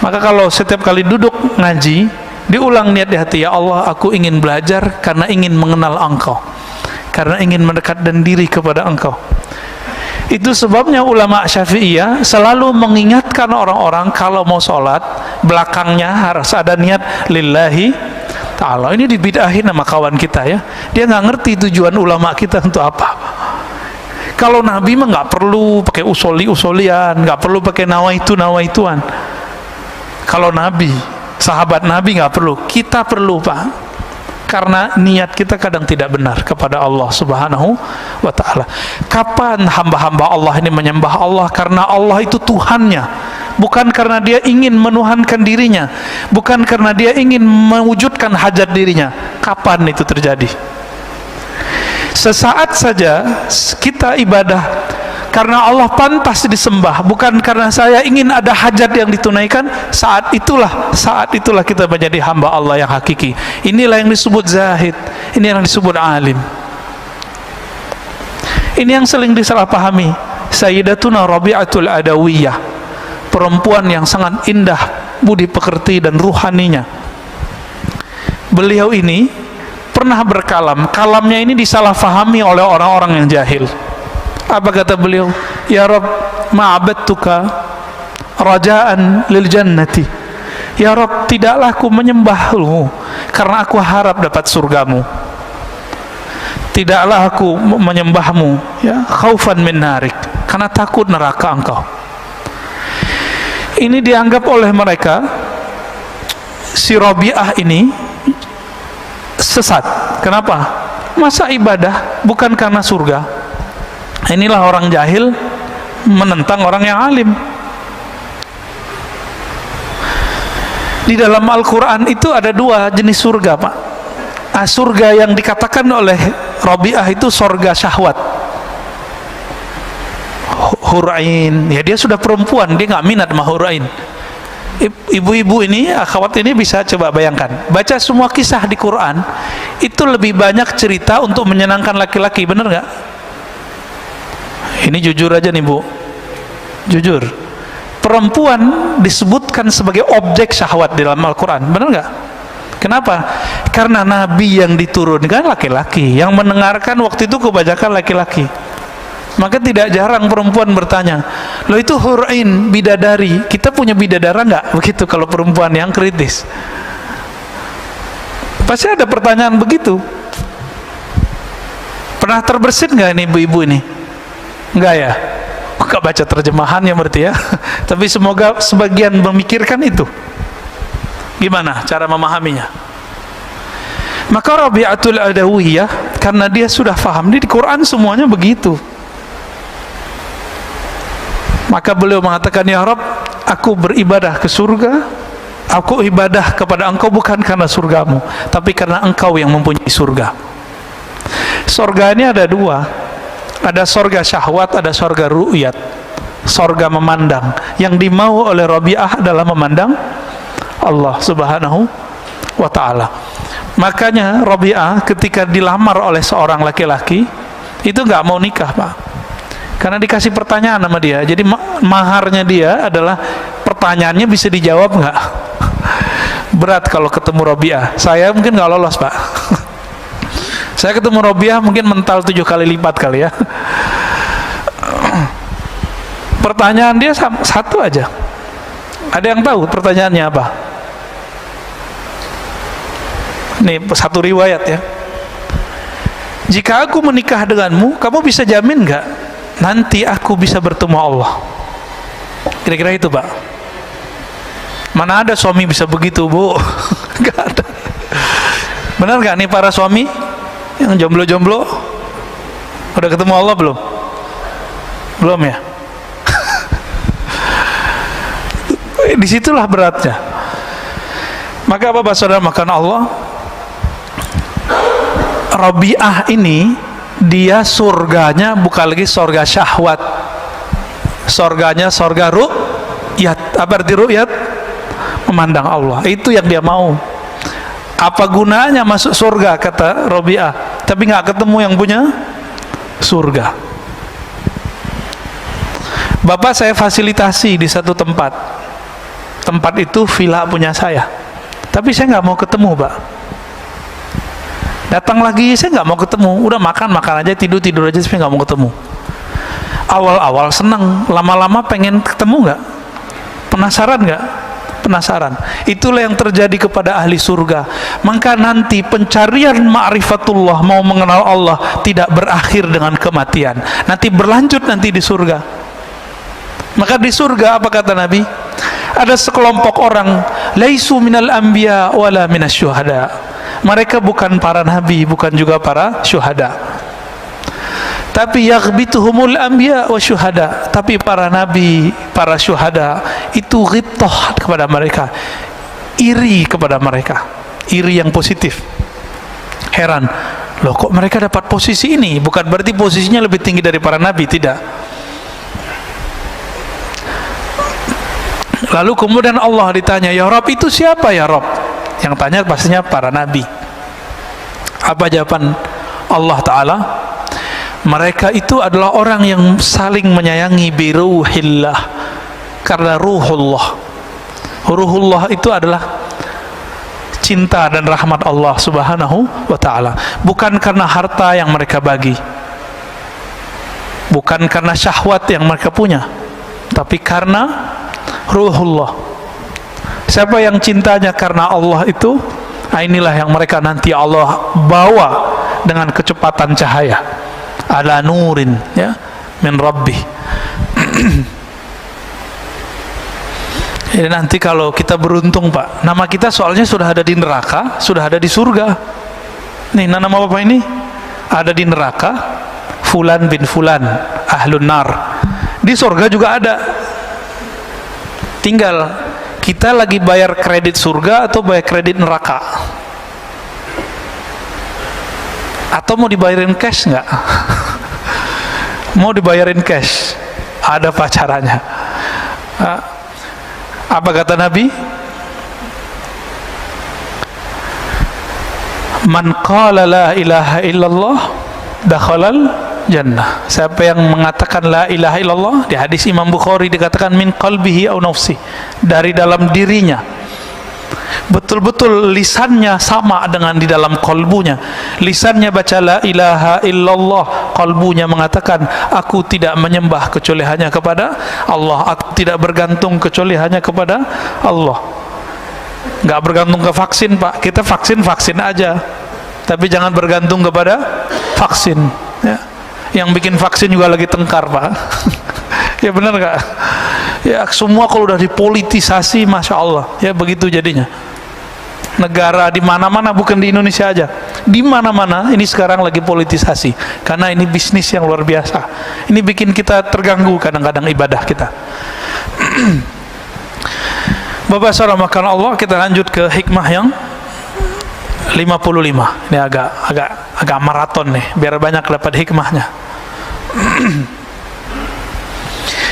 Maka kalau setiap kali duduk ngaji, diulang niat di hati, ya Allah, aku ingin belajar karena ingin mengenal Engkau, karena ingin mendekatkan diri kepada Engkau. Itu sebabnya ulama Syafi'iyah selalu mengingatkan orang-orang kalau mau sholat, belakangnya harus ada niat lillahi ta'ala. Ini dibid'ahin sama kawan kita ya, dia nggak ngerti tujuan ulama kita untuk apa. Kalau Nabi mah nggak perlu pakai usoli-usolian, nggak perlu pakai nawaituan. Kalau Nabi, sahabat Nabi nggak perlu, kita perlu, Pak. Karena niat kita kadang tidak benar kepada Allah Subhanahu wa ta'ala. Kapan hamba-hamba Allah ini menyembah Allah karena Allah itu Tuhannya, bukan karena dia ingin menuhankan dirinya, bukan karena dia ingin mewujudkan hajat dirinya. Kapan itu terjadi? Sesaat saja kita ibadah karena Allah pantas disembah, bukan karena saya ingin ada hajat yang ditunaikan. Saat itulah kita menjadi hamba Allah yang hakiki. Inilah yang disebut zahid, ini yang disebut alim. Ini yang sering disalahpahami. Sayyidatuna Rabi'atul Adawiyah, perempuan yang sangat indah budi pekerti dan ruhaninya. Beliau ini pernah berkalam, kalamnya ini disalahfahami oleh orang-orang yang jahil. Apa kata beliau? Ya Rabb, ma'abadtuka rajaan lil jannati. Ya Rabb, tidaklah aku menyembahmu karena aku harap dapat surgamu. Tidaklah aku menyembahmu ya khaufan min narik, karena takut neraka engkau. Ini dianggap oleh mereka, si Rabi'ah ini sesat. Kenapa? Masa ibadah bukan karena surga? Inilah orang jahil menentang orang yang alim. Di dalam Al-Quran itu ada dua jenis surga, Pak. Surga yang dikatakan oleh Rabi'ah itu surga syahwat, hurain. Ya, dia sudah perempuan, dia nggak minat sama hurain. Ibu-ibu ini, akhwat ini bisa coba bayangkan, baca semua kisah di Quran, itu lebih banyak cerita untuk menyenangkan laki-laki, bener nggak? Ini jujur aja nih Bu, jujur. Perempuan disebutkan sebagai objek syahwat di dalam Al-Quran, bener nggak? Kenapa? Karena Nabi yang diturunkan laki-laki, yang mendengarkan waktu itu kebanyakan laki-laki. Maka tidak jarang perempuan bertanya, loh itu hurain, bidadari, kita punya bidadara nggak? Begitu kalau perempuan yang kritis. Pasti ada pertanyaan begitu. Pernah terbersit nggak ini ibu-ibu ini? Enggak ya? Nggak baca terjemahannya berarti ya. Tapi semoga sebagian memikirkan itu. Gimana cara memahaminya? Maka Rabi'atul Adawiyah, karena dia sudah paham, di Quran semuanya begitu. Maka beliau mengatakan, ya Rabb, aku beribadah ke surga, aku ibadah kepada engkau bukan karena surgamu, tapi karena engkau yang mempunyai surga. Surga ini ada dua, ada surga syahwat, ada surga ru'yat, surga memandang. Yang dimau oleh Rabi'ah adalah memandang Allah subhanahu wa ta'ala. Makanya Rabi'ah ketika dilamar oleh seorang laki-laki itu nggak mau nikah, Pak, karena dikasih pertanyaan sama dia. Jadi maharnya dia adalah pertanyaannya bisa dijawab nggak. Berat kalau ketemu Rabi'ah. Saya mungkin nggak lolos, Pak. Saya ketemu Rabi'ah mungkin mental 7 kali lipat kali ya. Pertanyaan dia satu aja. Ada yang tahu pertanyaannya apa? Nih satu riwayat ya. Jika aku menikah denganmu, kamu bisa jamin nggak nanti aku bisa bertemu Allah? Kira-kira itu, Pak. Mana ada suami bisa begitu, Bu? Nggak ada. Benar nggak nih para suami yang jomblo-jomblo? Udah ketemu Allah belum? Belum ya? Disitulah beratnya. Maka apa saudara, makan Allah, Rabi'ah ini dia surganya bukan lagi surga syahwat, surganya surga ru'yat. Apa arti ru'yat? Memandang Allah. Itu yang dia mau. Apa gunanya masuk surga, kata Rabi'ah, tapi nggak ketemu yang punya surga. Bapak saya fasilitasi di satu tempat. Tempat itu villa punya saya, tapi saya nggak mau ketemu, Pak. Datang lagi saya nggak mau ketemu, udah makan aja, tidur aja, tapi nggak mau ketemu. Awal-awal senang, lama-lama pengen ketemu nggak? Penasaran nggak? Penasaran. Itulah yang terjadi kepada ahli surga. Maka nanti pencarian ma'rifatullah, mau mengenal Allah, tidak berakhir dengan kematian. Nanti berlanjut nanti di surga. Maka di surga apa kata Nabi? Ada sekelompok orang, laisu minal anbiya wala minasyuhada. Mereka bukan para nabi, bukan juga para syuhada. Tapi yaghbituhumul anbiya wa syuhada. Tapi para nabi, para syuhada itu ghibtah kepada mereka, iri kepada mereka, iri yang positif. Heran, loh kok mereka dapat posisi ini? Bukan berarti posisinya lebih tinggi dari para nabi, tidak. Lalu kemudian Allah ditanya, ya Rabb, itu siapa ya Rabb? Yang tanya pastinya para nabi. Apa jawaban Allah Ta'ala? Mereka itu adalah orang yang saling menyayangi biruhillah, karena ruhullah. Ruhullah itu adalah cinta dan rahmat Allah Subhanahu wa Ta'ala. Bukan karena harta yang mereka bagi, bukan karena syahwat yang mereka punya, tapi karena ruhullah. Siapa yang cintanya karena Allah itu, inilah yang mereka nanti Allah bawa dengan kecepatan cahaya, ala nurin ya min rabbih. Jadi nanti kalau kita beruntung, Pak, nama kita soalnya sudah ada di neraka, sudah ada di surga. nih nama bapak ini ada di neraka, fulan bin fulan ahlun nar. Di surga juga ada. Tinggal kita lagi bayar kredit surga atau bayar kredit neraka, atau mau dibayarin cash nggak? Mau dibayarin cash, ada pacarannya. Apa kata Nabi? Man qala la ilaha illallah dakhalal jannah. Siapa yang mengatakan la ilaha illallah, di hadis Imam Bukhari dikatakan min qalbihi au nafsi, dari dalam dirinya, betul-betul lisannya sama dengan di dalam kalbunya. Lisannya baca la ilaha illallah, kalbunya mengatakan aku tidak menyembah kecuali hanya kepada Allah, aku tidak bergantung kecuali hanya kepada Allah. Nggak bergantung ke vaksin, Pak. Kita vaksin aja, tapi jangan bergantung kepada vaksin, ya. Yang bikin vaksin juga lagi tengkar, Pak. Ya benar nggak? Ya semua kalau udah dipolitisasi, masya Allah, ya begitu jadinya. Negara di mana-mana, bukan di Indonesia aja, di mana-mana ini sekarang lagi politisasi, karena ini bisnis yang luar biasa. Ini bikin kita terganggu kadang-kadang ibadah kita. Bapak saudara makan Allah, kita lanjut ke hikmah yang 55. Ini agak maraton nih, biar banyak dapat hikmahnya.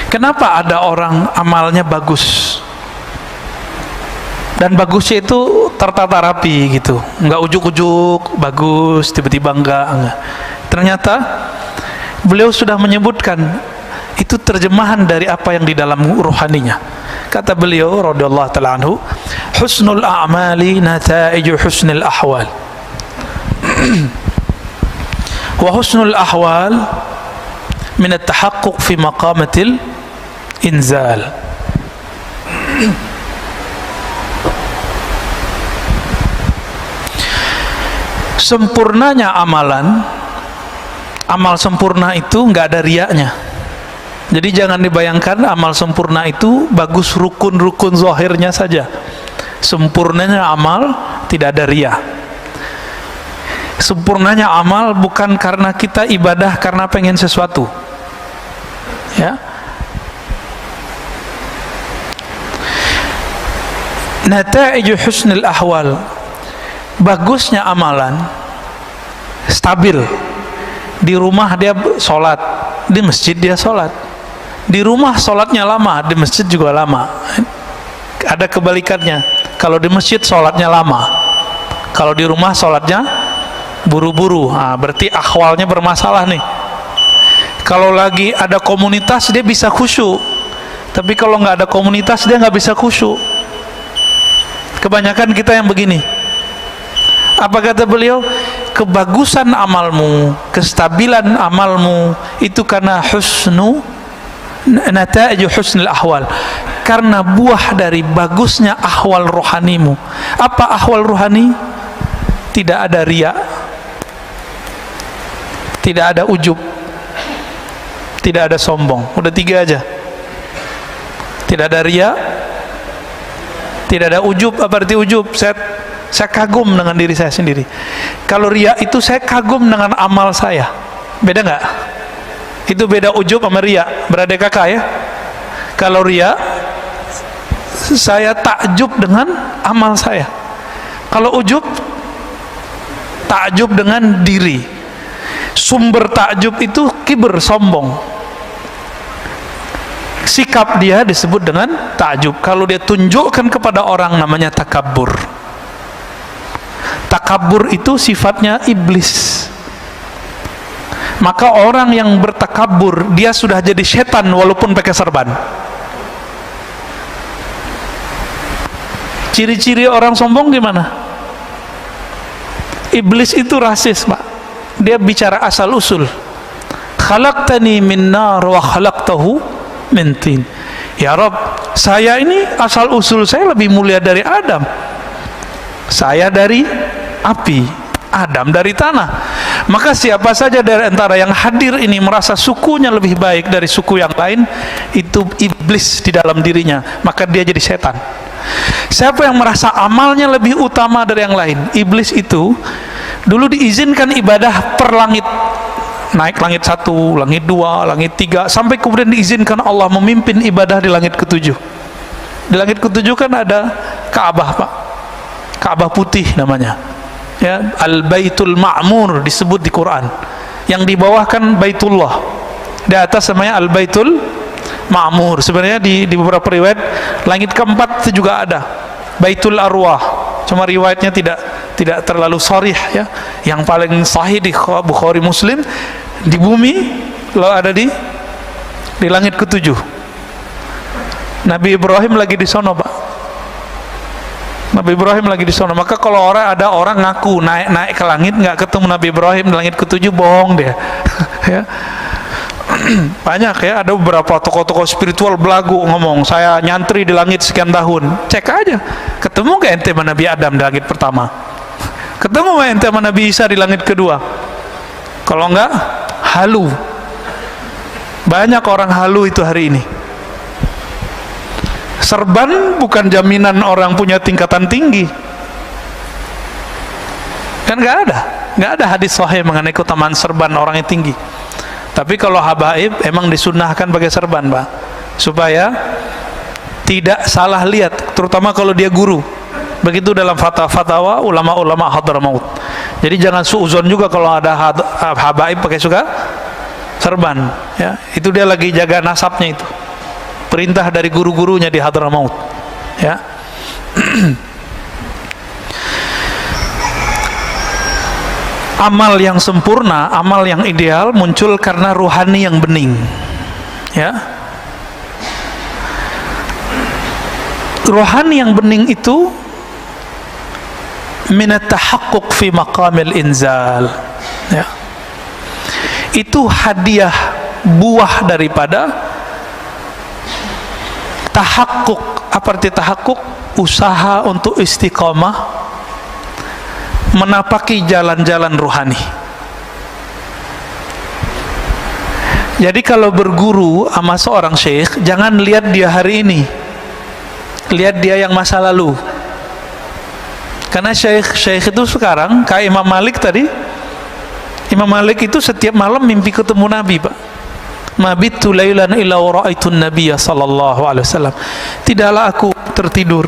Kenapa ada orang amalnya bagus, dan bagusnya itu tertata rapi gitu, nggak ujuk-ujuk bagus tiba-tiba enggak. Ternyata beliau sudah menyebutkan itu terjemahan dari apa yang di dalam rohaninya. Kata beliau radhiyallahu ta'ala anhu, husnul a'mali nataiju husnul ahwal wa husnul ahwal min at-tahaqquq fi maqamatil inzal. Sempurnanya amalan, amal sempurna itu nggak ada riaknya. Jadi jangan dibayangkan amal sempurna itu bagus rukun-rukun zahirnya saja. Sempurnanya amal tidak ada riya. Sempurnanya amal bukan karena kita ibadah karena pengen sesuatu, ya. Nataiju husnul ahwal, bagusnya amalan stabil. Di rumah dia sholat, di masjid dia sholat. Di rumah sholatnya lama, di masjid juga lama. Ada kebalikannya, kalau di masjid sholatnya lama, kalau di rumah sholatnya buru-buru. Berarti akhwalnya bermasalah nih. Kalau lagi ada komunitas dia bisa khusyuk, tapi kalau nggak ada komunitas dia nggak bisa khusyuk. Kebanyakan kita yang begini. Apa kata beliau? Kebagusan amalmu, kestabilan amalmu itu karena nataiju husnul ahwal, karena buah dari bagusnya ahwal rohanimu. Apa ahwal rohani? Tidak ada riya, tidak ada ujub, tidak ada sombong. Udah 3 aja. Tidak ada riya, tidak ada ujub. Apa arti ujub? Saya kagum dengan diri saya sendiri. Kalau riya itu saya kagum dengan amal saya. Beda nggak? Itu beda ujub sama riya, beradik kakak ya. Kalau riya, saya takjub dengan amal saya. Kalau ujub, takjub dengan diri. Sumber takjub itu kibr, sombong. Sikap dia disebut dengan takjub. Kalau dia tunjukkan kepada orang namanya takabur. Takabur itu sifatnya iblis. Maka orang yang bertakabur, dia sudah jadi setan walaupun pakai serban. Ciri-ciri orang sombong gimana? Iblis itu rasis, Pak. Dia bicara asal usul. Khalaqtani min nar wa khalaqtahu min tin. Ya Rabb, saya ini asal usul saya lebih mulia dari Adam. Saya dari api, Adam dari tanah. Maka siapa saja dari antara yang hadir ini merasa sukunya lebih baik dari suku yang lain, itu iblis di dalam dirinya, maka dia jadi setan. Siapa yang merasa amalnya lebih utama dari yang lain, iblis itu Dulu diizinkan ibadah per langit, naik langit 1, langit 2, langit 3, sampai kemudian diizinkan Allah memimpin ibadah di langit ke-7. Di langit ke-7 kan ada Ka'bah, Pak. Ka'bah putih namanya. Ya, Al-Baitul Ma'mur disebut di Quran. Yang di bawah kan Baitullah. Di atas namanya Al-Baitul Ma'mur. Sebenarnya di beberapa riwayat langit keempat itu juga ada Baitul Arwah. Cuma riwayatnya tidak terlalu sharih ya. Yang paling sahih di Bukhari Muslim, di bumi lalu ada di langit ke-7. Nabi Ibrahim lagi di sono, Pak. Nabi Ibrahim lagi di sono. Maka kalau ada orang ngaku naik ke langit nggak ketemu Nabi Ibrahim di langit ke-7, bohong dia. Ya. Banyak ya, ada beberapa tokoh-tokoh spiritual belagu ngomong, saya nyantri di langit sekian tahun. Cek aja, ketemu gak ente sama Nabi Adam di langit pertama? Ketemu gak ente sama Nabi Isa di langit kedua? Kalau enggak, halu. Banyak orang halu itu hari ini. Serban bukan jaminan orang punya tingkatan tinggi. Kan nggak ada hadis sahih mengenai keutamaan serban orang yang tinggi. Tapi kalau habaib emang disunnahkan pakai serban, Pak, supaya tidak salah lihat, terutama kalau dia guru. Begitu dalam fatwa ulama-ulama Hadramaut. Jadi jangan suuzon juga kalau ada habaib pakai serban, ya. Itu dia lagi jaga nasabnya itu. Perintah dari guru-gurunya di Hadramaut, ya. Amal yang sempurna, amal yang ideal muncul karena ruhani yang bening, ya. Ruhani yang bening itu minat tahaqquq fi maqamil inzal, ya. Itu hadiah, buah daripada tahaqquq. Apa arti tahaqquq? Usaha untuk istiqamah menapaki jalan-jalan ruhani. Jadi kalau berguru sama seorang syekh, jangan lihat dia hari ini, lihat dia yang masa lalu. Karena syekh itu sekarang kayak Imam Malik tadi. Imam Malik itu setiap malam mimpi ketemu Nabi, Pak. Mabitu lailan illa ra'aitun nabiyya sallallahu alaihi wasallam. Tidaklah aku tertidur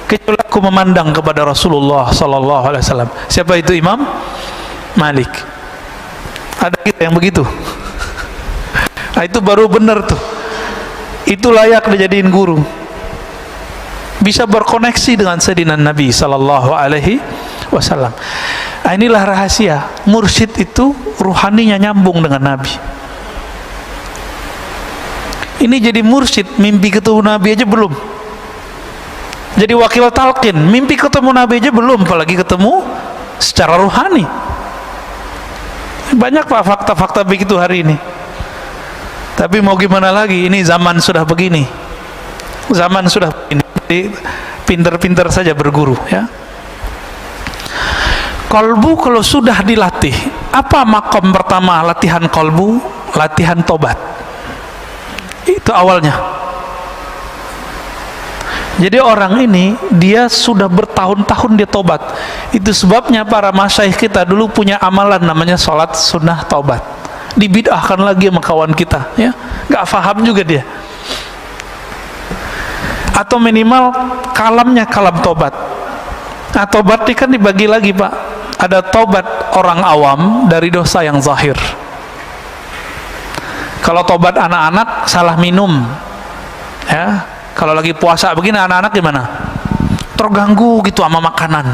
kecuali aku memandang kepada Rasulullah sallallahu alaihi wasallam. Siapa itu? Imam Malik. Ada kita yang begitu. Nah, itu baru benar tuh. Itu layak dijadiin guru. Bisa berkoneksi dengan Sayyidina Nabi sallallahu alaihi wasallam. Nah, inilah rahasia. Mursyid itu ruhaninya nyambung dengan Nabi. Ini jadi mursyid, mimpi ketemu Nabi aja belum. Jadi wakil talqin, mimpi ketemu Nabi aja belum, apalagi ketemu secara ruhani. Banyak, Pak, fakta-fakta begitu hari ini. Tapi mau gimana lagi, ini zaman sudah begini. Zaman sudah begini. Jadi pinter-pinter saja berguru, ya. Kolbu kalau sudah dilatih, apa makom pertama latihan kolbu? Latihan tobat. Itu awalnya. Jadi orang ini dia sudah bertahun-tahun dia tobat. Itu sebabnya para masyayikh kita dulu punya amalan namanya sholat sunnah tobat. Dibid'ahkan lagi sama kawan kita, ya. Gak paham juga dia. Atau minimal kalamnya kalam tobat. Nah, tobat ini kan dibagi lagi, Pak. Ada tobat orang awam dari dosa yang zahir. Kalau tobat anak-anak salah minum, ya. Kalau lagi puasa begini anak-anak gimana? Terganggu gitu sama makanan.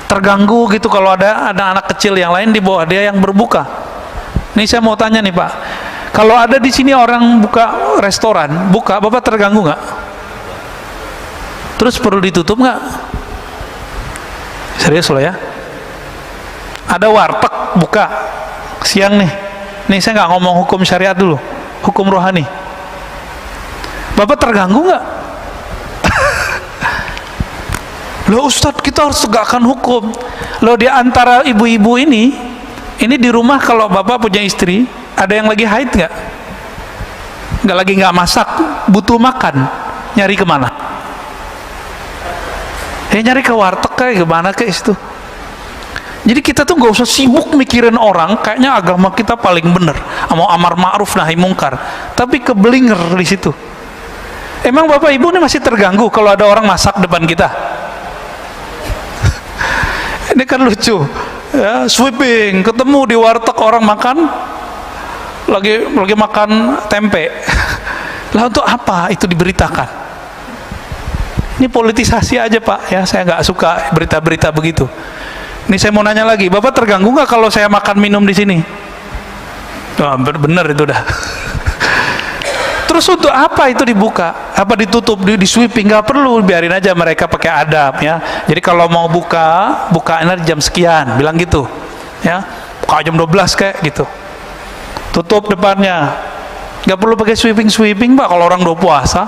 Terganggu gitu kalau ada anak kecil yang lain di bawah dia yang berbuka. Nih saya mau tanya nih, Pak. Kalau ada di sini orang buka restoran, buka, Bapak terganggu nggak? Terus perlu ditutup nggak? Serius loh ya. Ada warteg buka siang nih. Nih saya nggak ngomong hukum syariat dulu, hukum rohani. Bapak terganggu nggak? Loh Ustadz, kita harus tegakkan hukum. Loh, di antara ibu-ibu ini di rumah kalau Bapak punya istri, ada yang lagi haid nggak? Nggak masak, butuh makan, nyari kemana? Nyari ke warteg kayak gimana ke itu? Jadi kita tuh gak usah sibuk mikirin orang, kayaknya agama kita paling bener, mau amar ma'ruf nahi mungkar, tapi kebelinger di situ. Emang Bapak Ibu ini masih terganggu kalau ada orang masak depan kita? Ini kan lucu, ya, sweeping, ketemu di warteg orang makan, lagi makan tempe. Lah untuk apa itu diberitakan? Ini politisasi aja Pak, ya saya nggak suka berita-berita begitu. Ini saya mau nanya lagi, Bapak terganggu nggak kalau saya makan minum di sini? Wah, bener itu dah. Terus untuk apa itu dibuka? Apa ditutup, di sweeping? Nggak perlu, biarin aja mereka pakai adab ya. Jadi kalau mau bukain jam sekian, bilang gitu ya. Buka jam 12 kayak gitu. Tutup depannya. Nggak perlu pakai sweeping Pak kalau orang udah puasa.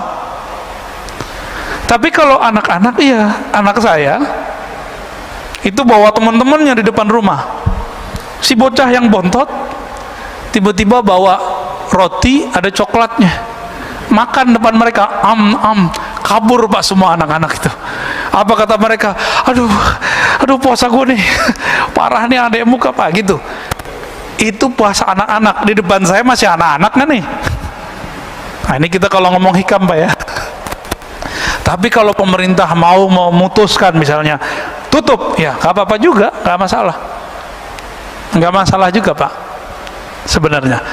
Tapi kalau anak-anak, iya, anak saya itu bawa teman-temannya di depan rumah. Si bocah yang bontot tiba-tiba bawa roti ada coklatnya, makan depan mereka, kabur Pak semua anak-anak itu. Apa kata mereka? Aduh puasa gue nih parah nih adekmu Pak gitu. Itu puasa anak-anak, di depan saya masih anak-anak kan nih. Nah ini kita kalau ngomong hikam Pak ya. Tapi kalau pemerintah mau memutuskan misalnya tutup, ya nggak apa-apa juga, nggak masalah juga Pak sebenarnya.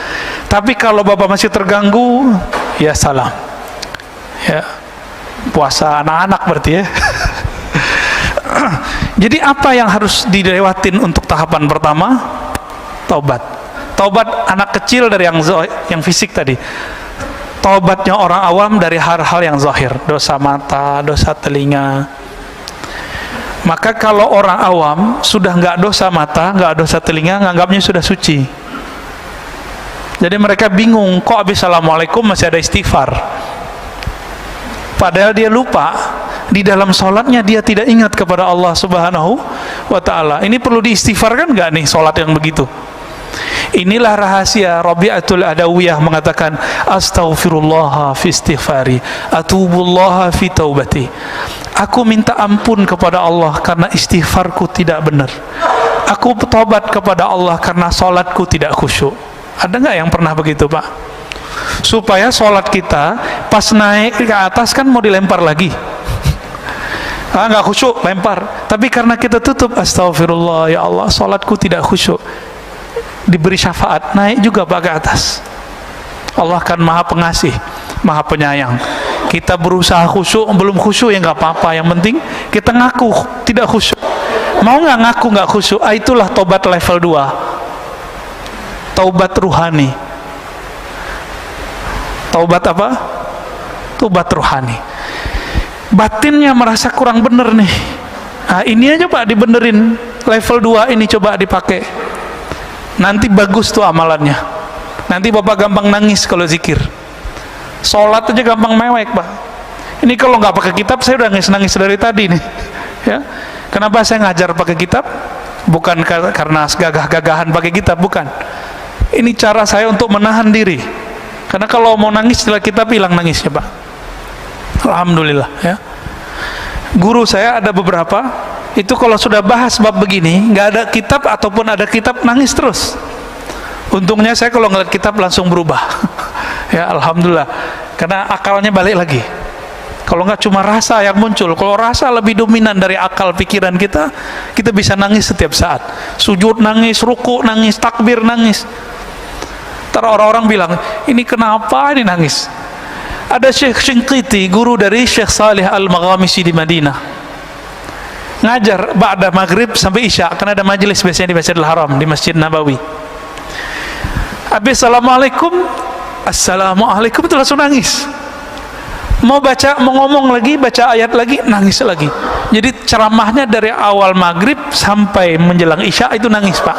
Tapi kalau Bapak masih terganggu, ya salam, ya puasa anak-anak berarti ya. Jadi apa yang harus dilewatin untuk tahapan pertama? Taubat anak kecil dari yang fisik tadi. Taubatnya orang awam dari hal-hal yang zahir, dosa mata, dosa telinga. Maka kalau orang awam sudah nggak dosa mata, nggak dosa telinga, nganggapnya sudah suci. Jadi mereka bingung, kok habis assalamualaikum masih ada istighfar. Padahal dia lupa, di dalam sholatnya dia tidak ingat kepada Allah Subhanahu wa ta'ala. Ini perlu diistighfarkan nggak nih sholat yang begitu? Inilah rahasia Rabi'atul Adawiyah mengatakan, astaghfirullah fi istighfari, atubullaha fi taubati. Aku minta ampun kepada Allah karena istighfarku tidak benar. Aku bertobat kepada Allah karena sholatku tidak khusyuk. Ada nggak yang pernah begitu Pak? Supaya sholat kita pas naik ke atas kan mau dilempar lagi. Nggak khusyuk, lempar. Tapi karena kita tutup, astagfirullah ya Allah, sholatku tidak khusyuk, diberi syafaat, naik juga Pak ke atas. Allah kan maha pengasih, maha penyayang. Kita berusaha khusyuk, belum khusyuk ya nggak apa-apa, yang penting kita ngaku tidak khusyuk. Mau nggak ngaku nggak khusyuk? Itulah tobat level 2, taubat ruhani. Taubat apa? Taubat ruhani. Batinnya merasa kurang bener nih, nah ini aja Pak dibenerin, level 2 ini coba dipakai, nanti bagus tuh amalannya. Nanti Bapak gampang nangis kalau zikir. Sholat aja gampang mewek Pak. Ini kalau nggak pakai kitab saya udah nangis dari tadi nih ya. Kenapa saya ngajar pakai kitab? Bukan karena gagah-gagahan pakai kitab, bukan. Ini cara saya untuk menahan diri, karena kalau mau nangis setelah kitab hilang nangisnya Pak. Alhamdulillah ya. Guru saya ada beberapa, itu kalau sudah bahas bab begini, nggak ada kitab ataupun ada kitab nangis terus. Untungnya saya kalau ngeliat kitab langsung berubah. Ya alhamdulillah, karena akalnya balik lagi. Kalau nggak cuma rasa yang muncul, kalau rasa lebih dominan dari akal pikiran kita bisa nangis setiap saat. Sujud nangis, ruku nangis, takbir nangis. Ntar orang-orang bilang, ini kenapa ini nangis? Ada Syekh Shinqiti, guru dari Syekh Salih Al-Maghamisi di Madinah, ngajar ba'da maghrib sampai isya, karena ada majelis biasanya di Masjidil Haram, di Masjid Nabawi. Habis assalamualaikum itu langsung nangis. Mau ngomong lagi, baca ayat lagi, nangis lagi. Jadi ceramahnya dari awal maghrib sampai menjelang isya itu nangis Pak.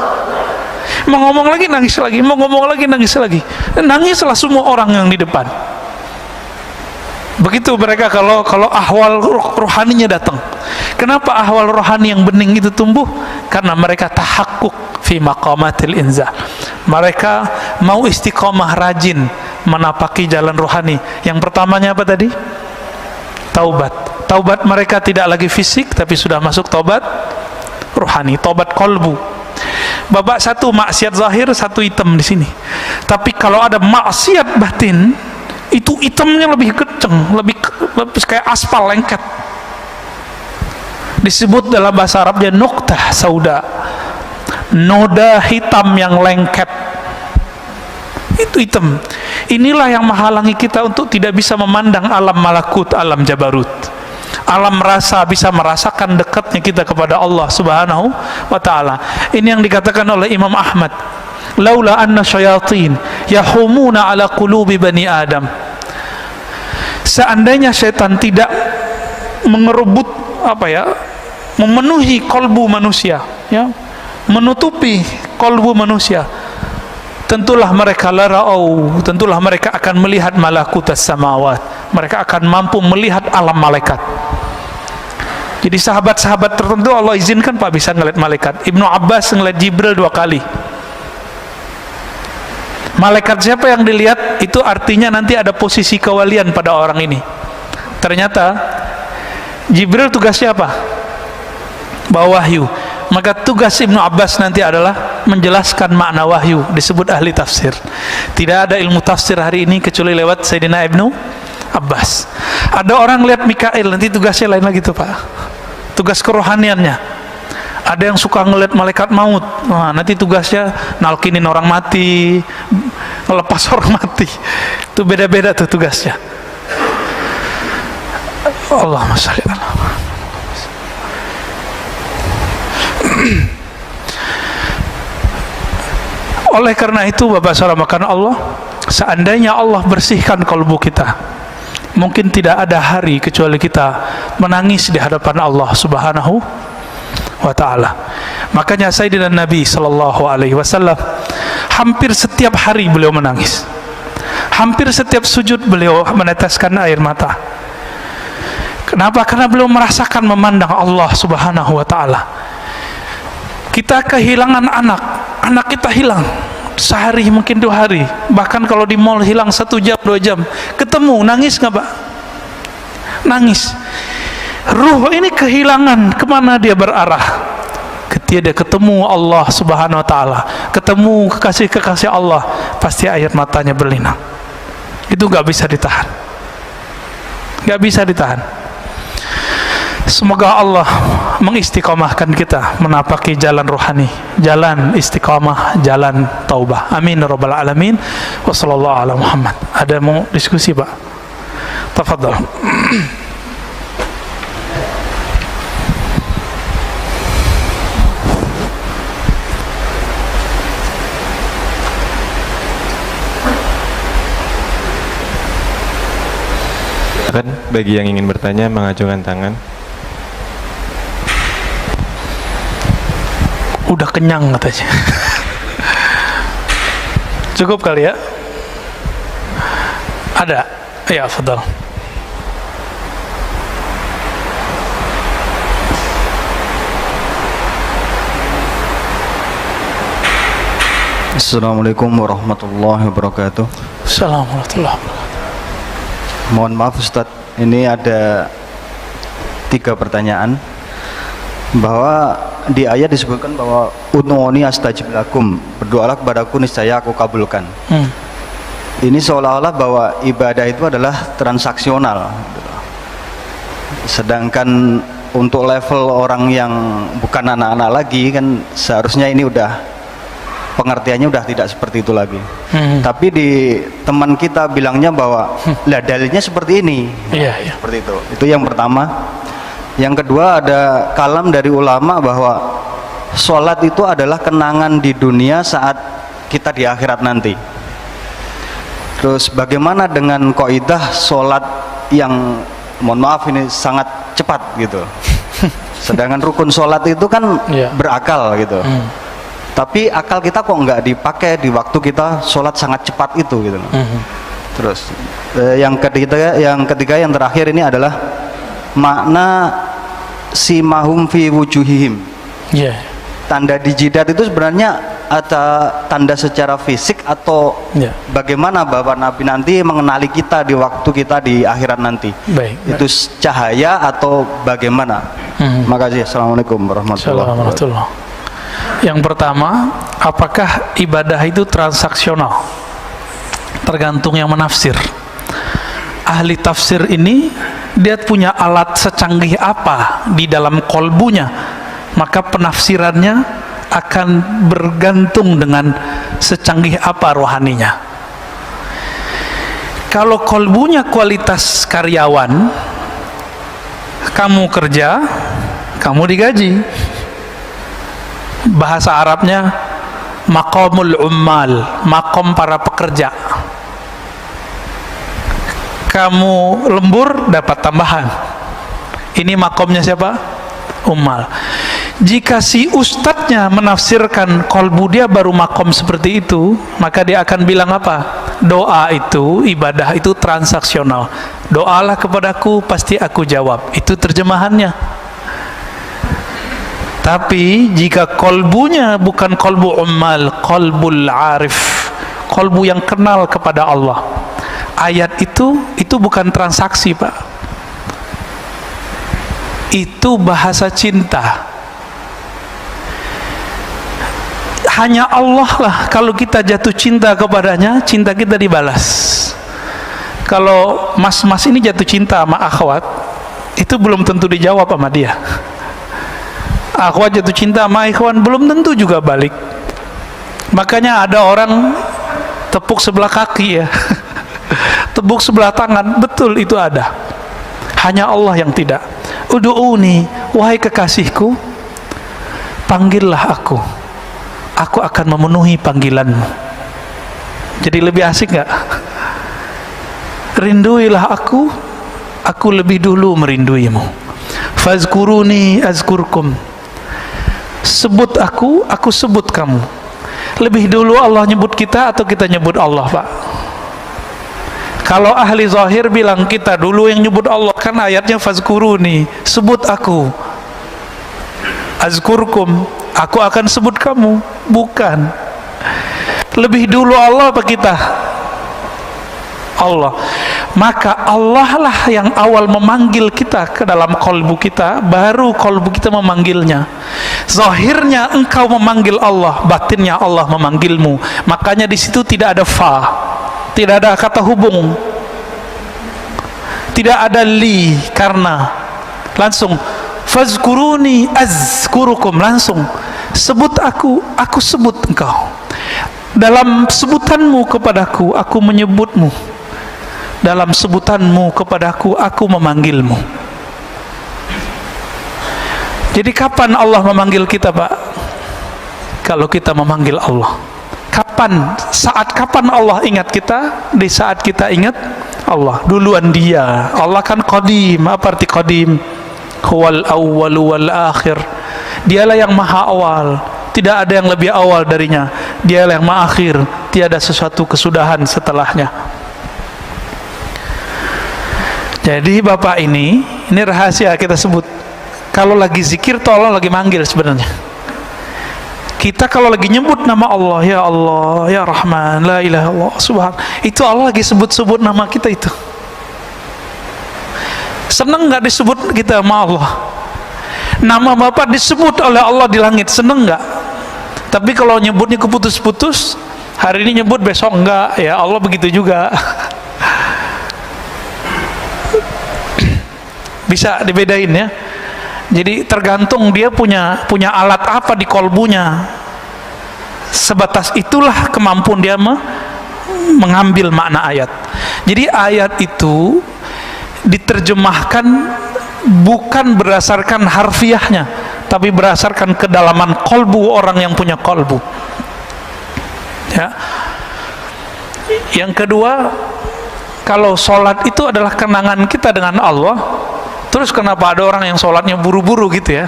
Mau ngomong lagi nangis lagi, mau ngomong lagi nangis lagi. Nangislah semua orang yang di depan. Begitu mereka kalau ahwal rohaninya datang. Kenapa ahwal rohani yang bening itu tumbuh? Karena mereka tahakkuk fi maqamatil inzah. Mereka mau istiqomah, rajin menapaki jalan rohani. Yang pertamanya apa tadi? Taubat. Taubat mereka tidak lagi fisik, tapi sudah masuk taubat rohani, tobat kolbu. Babak satu maksiat zahir, satu hitam di sini. Tapi kalau ada maksiat batin, itu hitamnya lebih kenceng, lebih kayak aspal lengket. Disebut dalam bahasa Arabnya nuqtah sauda, noda hitam yang lengket. Itu hitam. Inilah yang menghalangi kita untuk tidak bisa memandang alam malakut, alam jabarut, alam rasa, bisa merasakan dekatnya kita kepada Allah Subhanahu wa ta'ala. Ini yang dikatakan oleh Imam Ahmad, laula anna syayatin yahumuna ala qulubi bani Adam. Seandainya syaitan tidak mengerebut memenuhi kolbu manusia, ya, menutupi kolbu manusia, tentulah mereka tentulah mereka akan melihat malakutas samawat, mereka akan mampu melihat alam malaikat. Jadi sahabat-sahabat tertentu Allah izinkan Pak bisa ngelihat malaikat. Ibnu Abbas ngelihat Jibril 2 kali. Malaikat siapa yang dilihat? Itu artinya nanti ada posisi kewalian pada orang ini. Ternyata Jibril tugasnya apa? Bawa wahyu. Maka tugas Ibnu Abbas nanti adalah menjelaskan makna wahyu, disebut ahli tafsir. Tidak ada ilmu tafsir hari ini kecuali lewat Sayyidina Ibnu Abbas. Ada orang lihat Mikail, nanti tugasnya lain lagi tuh Pak, tugas kerohaniannya. Ada yang suka ngelihat malaikat maut, nah, nanti tugasnya nalkinin orang mati, ngelepas orang mati. Itu beda-beda tuh tugasnya. Allahumma shalli ala. Oleh karena itu Bapak Saudara makan Allah, seandainya Allah bersihkan kalbu kita, mungkin tidak ada hari kecuali kita menangis di hadapan Allah Subhanahu wa ta'ala. Makanya Sayyidina Nabi sallallahu alaihi wasallam hampir setiap hari beliau menangis. Hampir setiap sujud beliau meneteskan air mata. Kenapa? Karena beliau merasakan memandang Allah Subhanahu wa ta'ala. Kita kehilangan anak kita hilang sehari, mungkin 2 hari, bahkan kalau di mall hilang 1 jam 2 jam, ketemu, nangis nggak Pak? Nangis. Ruh ini kehilangan, kemana dia berarah? Ketika dia ketemu Allah Subhanahu wa ta'ala, ketemu kekasih-kekasih Allah, pasti air matanya berlinang. Itu nggak bisa ditahan, nggak bisa ditahan. Semoga Allah mengistiqomahkan kita menapaki jalan rohani, jalan istiqomah, jalan taubah. Amin ya rabbal alamin. Wassallallahu ala Muhammad. Ada mau diskusi Pak? Tafadhal. Bagi yang ingin bertanya mengacungkan tangan. Udah kenyang katanya. Cukup kali ya? Ada? Ya, fadal. Assalamualaikum warahmatullahi wabarakatuh. Assalamualaikum warahmatullahi wabarakatuh. Mohon maaf Ustadz, ini ada 3 pertanyaan. Bahwa di ayat disebutkan bahwa ud'uuni astajib lakum, berdoalah kepadaku niscaya aku kabulkan. Ini seolah-olah bahwa ibadah itu adalah transaksional. Sedangkan untuk level orang yang bukan anak-anak lagi kan seharusnya ini udah pengertiannya udah tidak seperti itu lagi. Tapi di teman kita bilangnya bahwa lah dalilnya seperti ini. Iya. Seperti itu. Itu yang pertama. Yang kedua, ada kalam dari ulama bahwa sholat itu adalah kenangan di dunia saat kita di akhirat nanti. Terus bagaimana dengan kaidah sholat yang mohon maaf ini sangat cepat gitu. Sedangkan rukun sholat itu kan berakal gitu. Tapi akal kita kok nggak dipakai di waktu kita sholat sangat cepat itu gitu. Terus yang ketiga yang terakhir ini adalah makna simahum fi wujuhihim. Tanda di jidat itu sebenarnya ada tanda secara fisik atau bagaimana Bapak Nabi nanti mengenali kita di waktu kita di akhirat nanti? Baik. Itu cahaya atau bagaimana? Makasih. Assalamualaikum warahmatullahi wabarakatuh. Assalamualaikum. Yang pertama, apakah ibadah itu transaksional? Tergantung yang menafsir. Ahli tafsir ini dia punya alat secanggih apa di dalam kolbunya, maka penafsirannya akan bergantung dengan secanggih apa rohaninya. Kalau kolbunya kualitas karyawan, kamu kerja, kamu digaji. Bahasa Arabnya maqamul ummal, makom para pekerja. Kamu lembur dapat tambahan. Ini makomnya siapa? Ummal. Jika si ustadznya menafsirkan kolbu dia baru makom seperti itu, maka dia akan bilang apa? Doa itu, ibadah itu transaksional. Doalah kepadaku, pasti aku jawab. Itu terjemahannya. Tapi jika kolbunya bukan kolbu ummal, kolbul arif, kolbu yang kenal kepada Allah, ayat itu bukan transaksi, Pak. Itu bahasa cinta. Hanya Allah lah kalau kita jatuh cinta kepadanya, cinta kita dibalas. Kalau mas-mas ini jatuh cinta sama akhwat, itu belum tentu dijawab sama dia. Akhwat jatuh cinta sama ikhwan, belum tentu juga balik. Makanya ada orang tepuk sebelah kaki ya, tepuk sebelah tangan, betul itu ada. Hanya Allah yang tidak. Udu'uni, wahai kekasihku, panggillah aku akan memenuhi panggilanmu. Jadi lebih asik gak? Rinduilah aku lebih dulu merinduimu. Fazkuruni azkurkum, sebut aku sebut kamu. Lebih dulu Allah nyebut kita atau kita nyebut Allah, Pak? Kalau ahli zahir bilang kita dulu yang nyebut Allah, kan ayatnya fazkuruni, sebut aku, azkurkum, aku akan sebut kamu. Bukan. Lebih dulu Allah apa kita? Allah. Maka Allah lah yang awal memanggil kita ke dalam kolbu kita, baru kolbu kita memanggilnya. Zahirnya engkau memanggil Allah, batinnya Allah memanggilmu. Makanya di situ tidak ada fa, tidak ada kata hubung, tidak ada li, karena langsung fazkuruni azkurukum, langsung sebut aku sebut engkau. Dalam sebutanmu kepadaku, aku menyebutmu. Dalam sebutanmu kepadaku, aku memanggilmu. Jadi kapan Allah memanggil kita, Pak? Kalau kita memanggil Allah. Kapan? Saat kapan Allah ingat kita? Di saat kita ingat Allah. Duluan dia. Allah kan qadim. Apa arti qadim? Huwal awwalu wal akhir. Dialah yang maha awal, tidak ada yang lebih awal darinya. Dialah yang maha akhir, tiada sesuatu kesudahan setelahnya. Jadi Bapak ini rahasia kita sebut. Kalau lagi zikir tuh Allah lagi manggil sebenarnya. Kita kalau lagi nyebut nama Allah, ya Allah, ya Rahman, la ilaha illallah, subhan, itu Allah lagi sebut-sebut nama kita itu. Seneng nggak disebut kita sama Allah? Nama Bapak disebut oleh Allah di langit, seneng nggak? Tapi kalau nyebutnya keputus-putus, hari ini nyebut besok enggak, ya Allah begitu juga. Bisa dibedain ya. Jadi tergantung dia punya alat apa di kolbunya. Sebatas itulah kemampuan dia mengambil makna ayat. Jadi ayat itu diterjemahkan bukan berdasarkan harfiahnya, tapi berdasarkan kedalaman kolbu orang yang punya kolbu. Ya. Yang kedua, kalau sholat itu adalah kenangan kita dengan Allah. Terus kenapa ada orang yang sholatnya buru-buru gitu ya?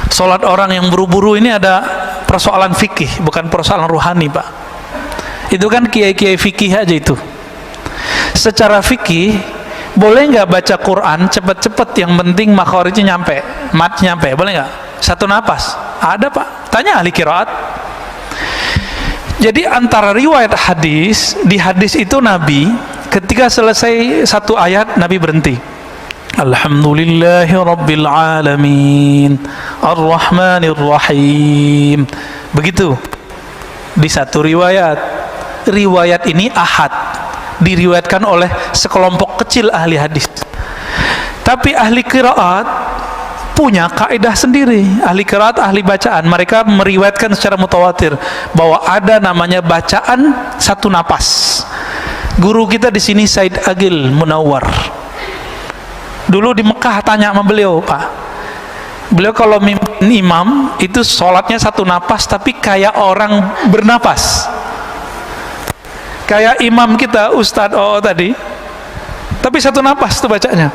Sholat orang yang buru-buru ini ada persoalan fikih, bukan persoalan ruhani, Pak. Itu kan kiai-kiai fikih aja itu. Secara fikih, boleh nggak baca Quran cepet-cepet, yang penting makhorijnya nyampe, matnya nyampe, boleh nggak? Satu napas? Ada, Pak. Tanya ahli qiraat. Jadi antara riwayat hadis, di hadis itu Nabi ketika selesai satu ayat Nabi berhenti. Alhamdulillahi Rabbil Alamin Ar-Rahmanir Rahim. Begitu di satu riwayat. Riwayat ini ahad, diriwayatkan oleh sekelompok kecil ahli hadis. Tapi ahli qiraat punya kaidah sendiri. Ahli qiraat, ahli bacaan, mereka meriwayatkan secara mutawatir bahwa ada namanya bacaan satu napas. Guru kita di sini Said Agil Munawwar. Dulu di Mekah tanya sama beliau, Pak. Beliau kalau mimpin imam itu sholatnya satu napas, tapi kayak orang bernapas. Kayak imam kita Ustadz tadi, tapi satu napas tuh bacanya.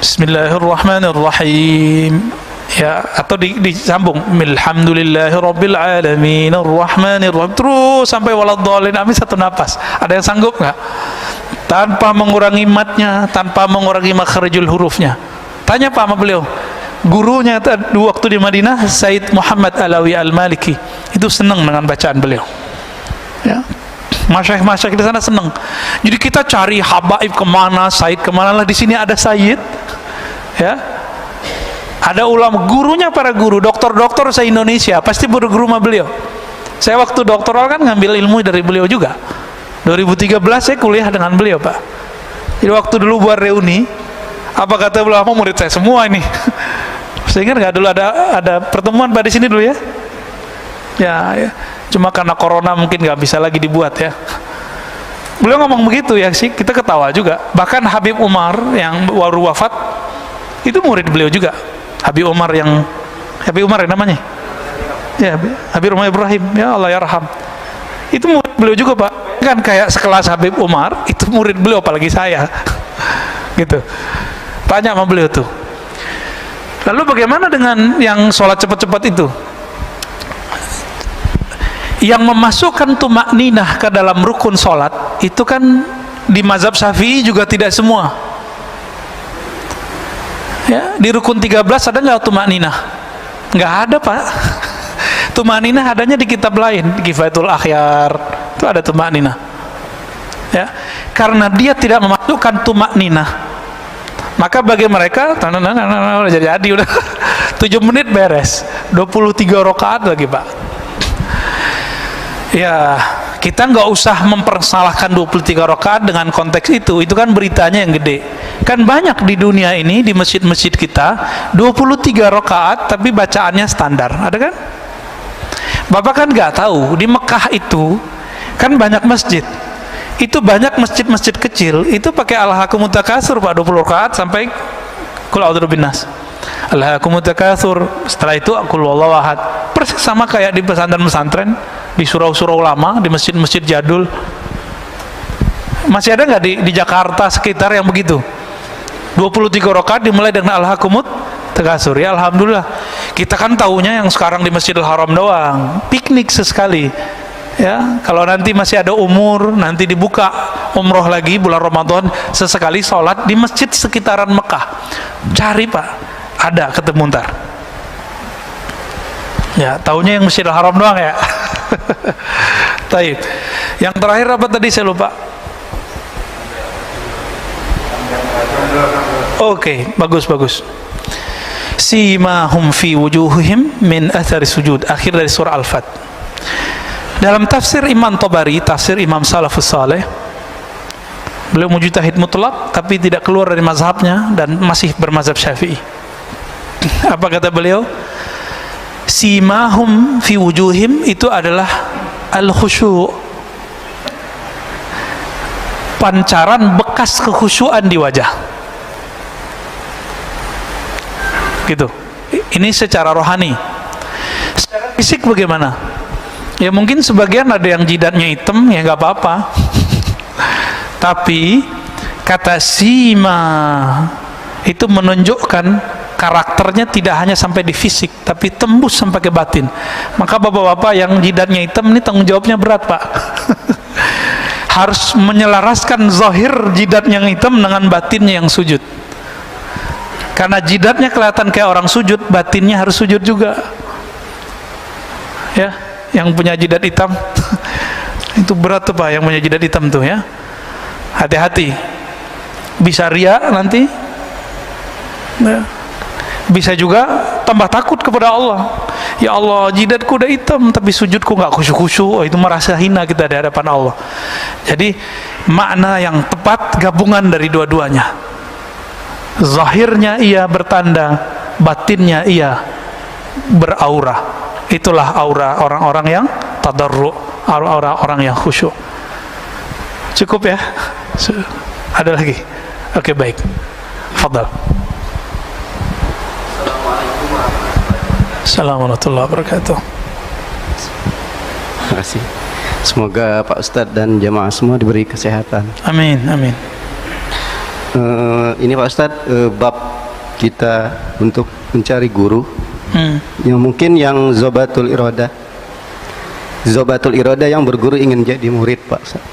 Bismillahirrahmanirrahim. Ya, atau disambung Alhamdulillahirabbil alamin arrahmanirrahim, terus sampai waladhdallin, amin, satu napas. Ada yang sanggup nggak? Tanpa mengurangi matnya, tanpa mengurangi makharijul hurufnya. Tanya Pak sama beliau. Gurunya dua waktu di Madinah, Said Muhammad Alawi Al-Maliki, itu senang dengan bacaan beliau. Ya. Masyaikh-masyaikh di sana senang. Jadi kita cari habaib kemana, Said kemana, lah di sini ada Said, ya, ada ulama, gurunya para guru, dokter-dokter se-Indonesia pasti berguru sama beliau. Saya waktu doktoral kan ngambil ilmu dari beliau juga. 2013 saya kuliah dengan beliau, Pak. Jadi waktu dulu buat reuni, apa kata beliau, murid saya semua ini. Saya ingat nggak dulu ada pertemuan Pak di sini dulu ya? Ya. Cuma karena corona mungkin nggak bisa lagi dibuat ya. Beliau ngomong begitu ya sih, kita ketawa juga. Bahkan Habib Umar yang baru wafat itu murid beliau juga. Habib Umar ya namanya. Ya, Habib Umar Ibrahim, ya Allah yarham. Itu murid beliau juga, Pak. Kan kayak sekelas Habib Umar, itu murid beliau apalagi saya. Gitu. Tanya sama beliau tuh. Lalu bagaimana dengan yang sholat cepat-cepat itu? Yang memasukkan tumakninah ke dalam rukun sholat itu kan di mazhab Syafi'i juga tidak semua. Ya, di rukun 13 ada nggak tumakninah? Nggak ada, Pak. Tumakninah adanya di kitab lain, di Kifayatul Akhyar itu ada tumakninah. Ya, karena dia tidak memasukkan tumakninah, maka bagi mereka udah jadi udah 7 menit beres, 23 rakaat lagi, Pak. Ya, kita nggak usah mempersalahkan 23 rakaat dengan konteks itu kan beritanya yang gede. Kan banyak di dunia ini, di masjid-masjid kita 23 rakaat tapi bacaannya standar, ada kan? Bapak kan nggak tahu, di Mekah itu kan banyak masjid. Itu banyak masjid-masjid kecil, itu pakai alhaakumut takatsur, Pak, 20 rakaat sampai qul a'udzu binnas. Alhaakumut takatsur, setelah itu qul huwallahu ahad. Persis sama kayak di pesantren-pesantren, di surau-surau lama, di masjid-masjid jadul. Masih ada nggak di Jakarta sekitar yang begitu? 23 rakaat dimulai dengan alhaakumut takatsur. Ya alhamdulillah. Kita kan taunya yang sekarang di Masjidil Haram doang, piknik sesekali. Ya, kalau nanti masih ada umur, nanti dibuka umroh lagi bulan Ramadan, sesekali sholat di masjid sekitaran Mekah. Cari, Pak, ada ketemu ntar. Ya, taunya yang Masjidil Haram doang ya. Taib. Yang terakhir apa tadi saya lupa. Oke, bagus. Simahum fi wujuhihim min athari sujud, akhir dari surah Al-Fat. Dalam tafsir Imam Tabari, tafsir Imam Salafus Saleh, beliau mujtahid mutlak tapi tidak keluar dari mazhabnya dan masih bermazhab Syafi'i. Apa kata beliau? Simahum fi wujuhim itu adalah al-khusyu', pancaran bekas kekhusyuan di wajah. Gitu. Ini secara rohani. Secara fisik bagaimana? Ya mungkin sebagian ada yang jidatnya hitam, ya nggak apa-apa. Tapi kata sima itu menunjukkan karakternya tidak hanya sampai di fisik, tapi tembus sampai ke batin. Maka bapak-bapak yang jidatnya hitam ini tanggung jawabnya berat, Pak. Harus menyelaraskan zahir jidatnya yang hitam dengan batinnya yang sujud. Karena jidatnya kelihatan kayak orang sujud, batinnya harus sujud juga. Ya, yang punya jidat hitam itu berat tuh, Pak, yang punya jidat hitam tuh ya. Hati-hati. Bisa ria nanti, Ya. Bisa juga tambah takut kepada Allah. Ya Allah, jidatku udah hitam tapi sujudku nggak khusyuk-khusyuk. Oh, itu merasa hina kita di hadapan Allah. Jadi makna yang tepat gabungan dari dua-duanya. Zahirnya ia bertanda, batinnya ia beraura. Itulah aura orang-orang yang tadarru', orang-orang yang khusyuk. Cukup ya? Ada lagi? Oke, baik. Fadal. Assalamualaikum warahmatullahi wabarakatuh. Terima kasih. Semoga Pak Ustadz dan jamaah semua diberi kesehatan. Amin, amin. Ini Pak Ustadz, bab kita untuk mencari guru yang mungkin yang zobatul iroda yang berguru ingin jadi murid, Pak Ustadz.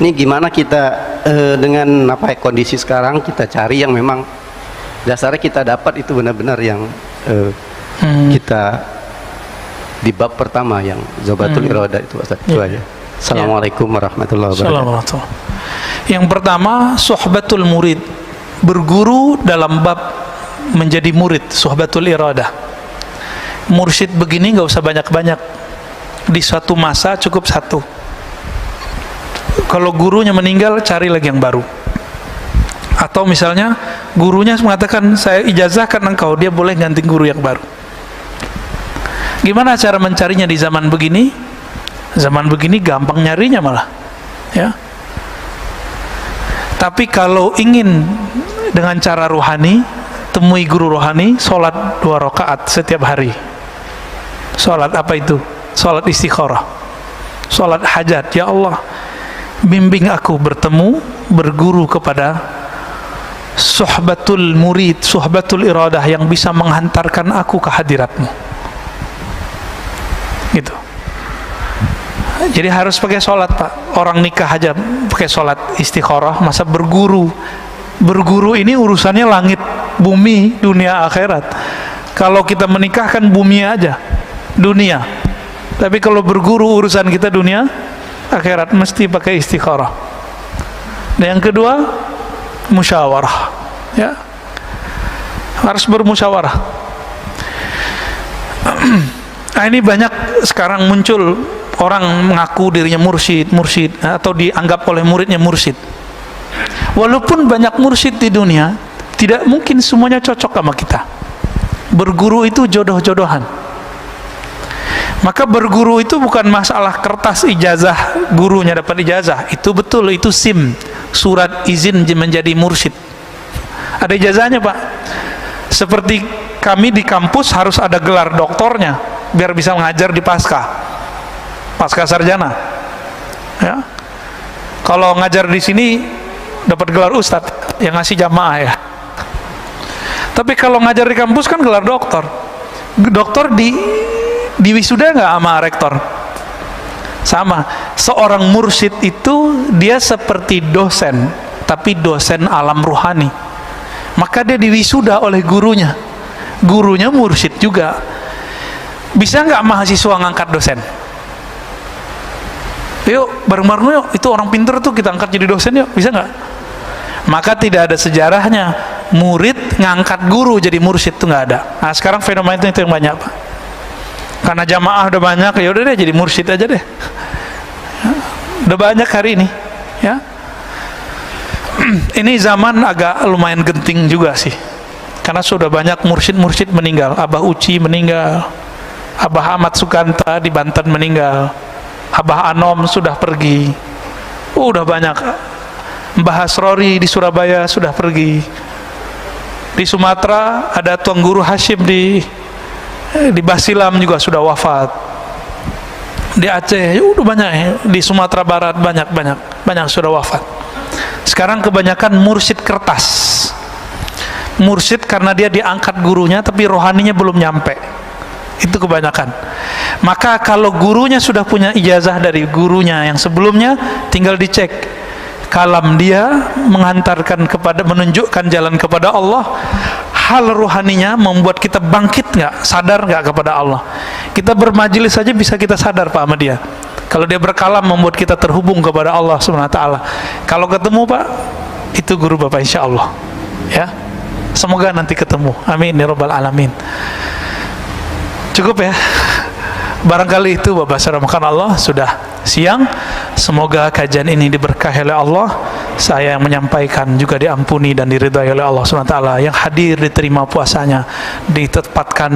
Ini gimana kita dengan kondisi sekarang kita cari yang memang dasarnya kita dapat itu benar-benar yang kita di bab pertama yang zobatul iroda itu, Ustaz. Itu aja. Assalamualaikum warahmatullahi wabarakatuh. Yang pertama, suhbatul murid, berguru dalam bab menjadi murid, suhbatul iroda. Mursyid begini nggak usah banyak-banyak, di suatu masa cukup satu. Kalau gurunya meninggal, cari lagi yang baru. Atau misalnya gurunya mengatakan saya ijazahkan engkau, dia boleh ganti guru yang baru. Gimana cara mencarinya di zaman begini? Zaman begini gampang nyarinya malah, ya. Tapi kalau ingin dengan cara rohani, temui guru rohani, sholat 2 rakaat setiap hari. Sholat apa itu? Sholat istikharah, sholat hajat. Ya Allah, bimbing aku bertemu, berguru kepada suhbatul murid, suhbatul iradah yang bisa menghantarkan aku ke hadiratmu. Gitu. Jadi harus pakai sholat, Pak. Orang nikah aja pakai sholat istikharah, masa berguru? Berguru ini urusannya langit, bumi, dunia, akhirat. Kalau kita menikah kan bumi aja, dunia. Tapi kalau berguru urusan kita dunia, akhirat, mesti pakai istikharah. Dan yang kedua, musyawarah, ya, harus bermusyawarah. Nah, ini banyak sekarang muncul orang mengaku dirinya mursyid atau dianggap oleh muridnya mursyid. Walaupun banyak mursyid di dunia, tidak mungkin semuanya cocok sama kita. Berguru itu jodoh-jodohan. Maka berguru itu bukan masalah kertas ijazah, gurunya dapat ijazah. Itu betul, itu SIM, surat izin menjadi mursyid. Ada ijazahnya, Pak. Seperti kami di kampus harus ada gelar doktornya biar bisa mengajar di pasca sarjana. Ya. Kalau ngajar di sini dapat gelar ustadz yang ngasih jamaah, ya. Tapi kalau ngajar di kampus kan gelar doktor. Doktor di wisuda nggak sama rektor? Sama. Seorang mursyid itu dia seperti dosen, tapi dosen alam ruhani. Maka dia diwisuda oleh gurunya. Gurunya mursyid juga. Bisa nggak mahasiswa ngangkat dosen? Yuk bareng-bareng yuk, itu orang pinter tuh kita angkat jadi dosen yuk, bisa nggak? Maka tidak ada sejarahnya murid ngangkat guru jadi mursyid, itu nggak ada. Nah sekarang fenomena itu yang banyak, Pak. Karena jamaah udah banyak, ya udah deh jadi mursyid aja deh. Udah banyak hari ini, ya. Ini zaman agak lumayan genting juga sih, karena sudah banyak mursyid meninggal. Abah Uci meninggal, Abah Ahmad Sukanta di Banten meninggal, Abah Anom sudah pergi, udah banyak. Mbah Hasrori di Surabaya sudah pergi. Di Sumatera ada Tuan Guru Hashim di Basilam juga sudah wafat. Di Aceh udah banyak, di Sumatera Barat banyak sudah wafat. Sekarang kebanyakan mursyid kertas. Mursyid karena dia diangkat gurunya tapi rohaninya belum nyampe. Itu kebanyakan. Maka kalau gurunya sudah punya ijazah dari gurunya yang sebelumnya, tinggal dicek kalam dia menunjukkan jalan kepada Allah. Hal rohaninya membuat kita bangkit nggak, sadar nggak kepada Allah. Kita bermajelis saja bisa kita sadar, Pak, sama dia. Kalau dia berkalam membuat kita terhubung kepada Allah Subhanahu wa taala. Kalau ketemu, Pak, itu guru Bapak insya Allah. Ya. Semoga nanti ketemu. Amin ya rabbal alamin. Cukup ya. Barangkali itu Bapak Saudara Allah, sudah siang. Semoga kajian ini diberkahi oleh Allah. Saya yang menyampaikan juga diampuni dan diridhai oleh Allah SWT. Yang hadir diterima puasanya, ditempatkan,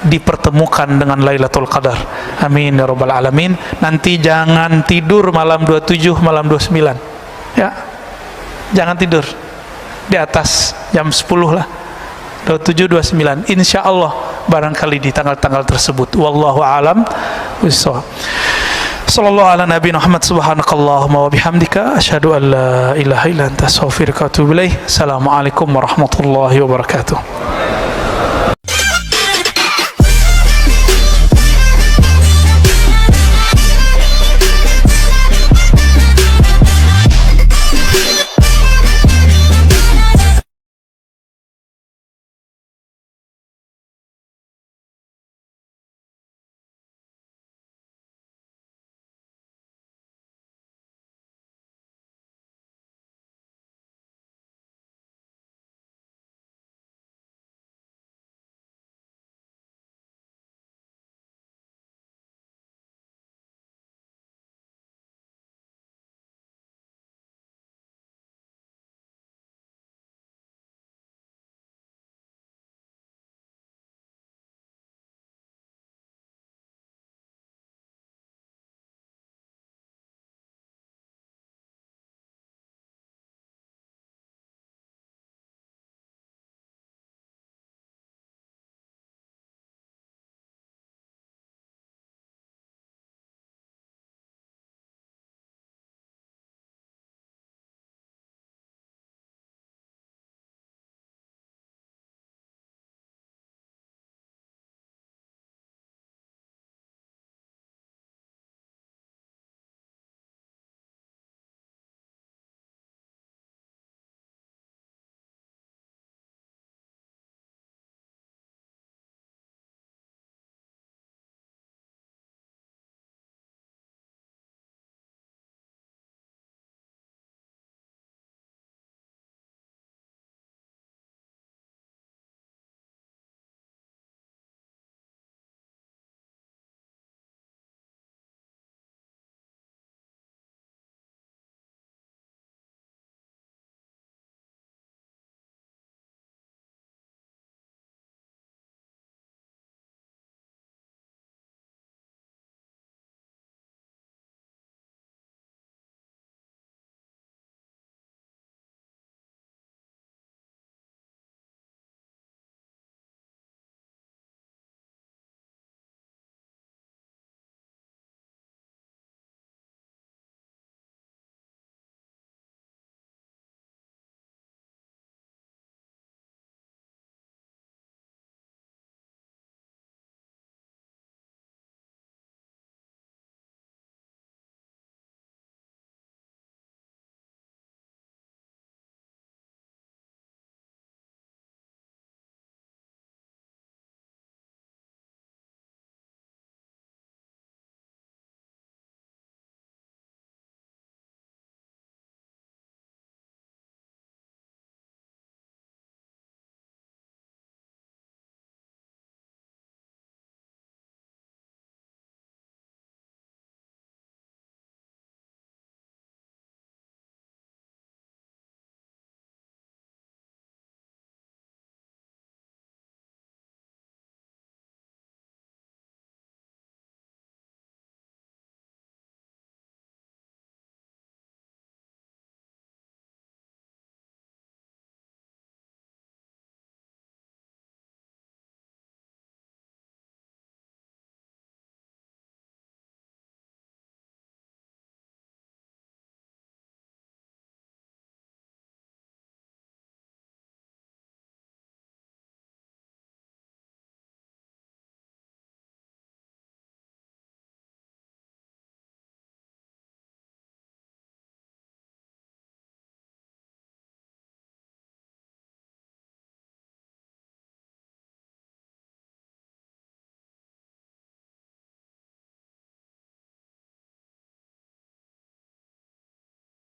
dipertemukan dengan Lailatul Qadar. Amin ya rabbal alamin. Nanti jangan tidur malam 27, malam 29. Ya. Jangan tidur di atas jam 10 lah. 27, 29. Insya Allah barangkali di tanggal-tanggal tersebut. Wallahu a'lam bishawab. Sallallahu ala Nabi Muhammad, subhanakallahumma wa bihamdika asyhadu an la ilaha illa anta astaghfiruka wa atubu ilaik. Assalamualaikum warahmatullahi wabarakatuh.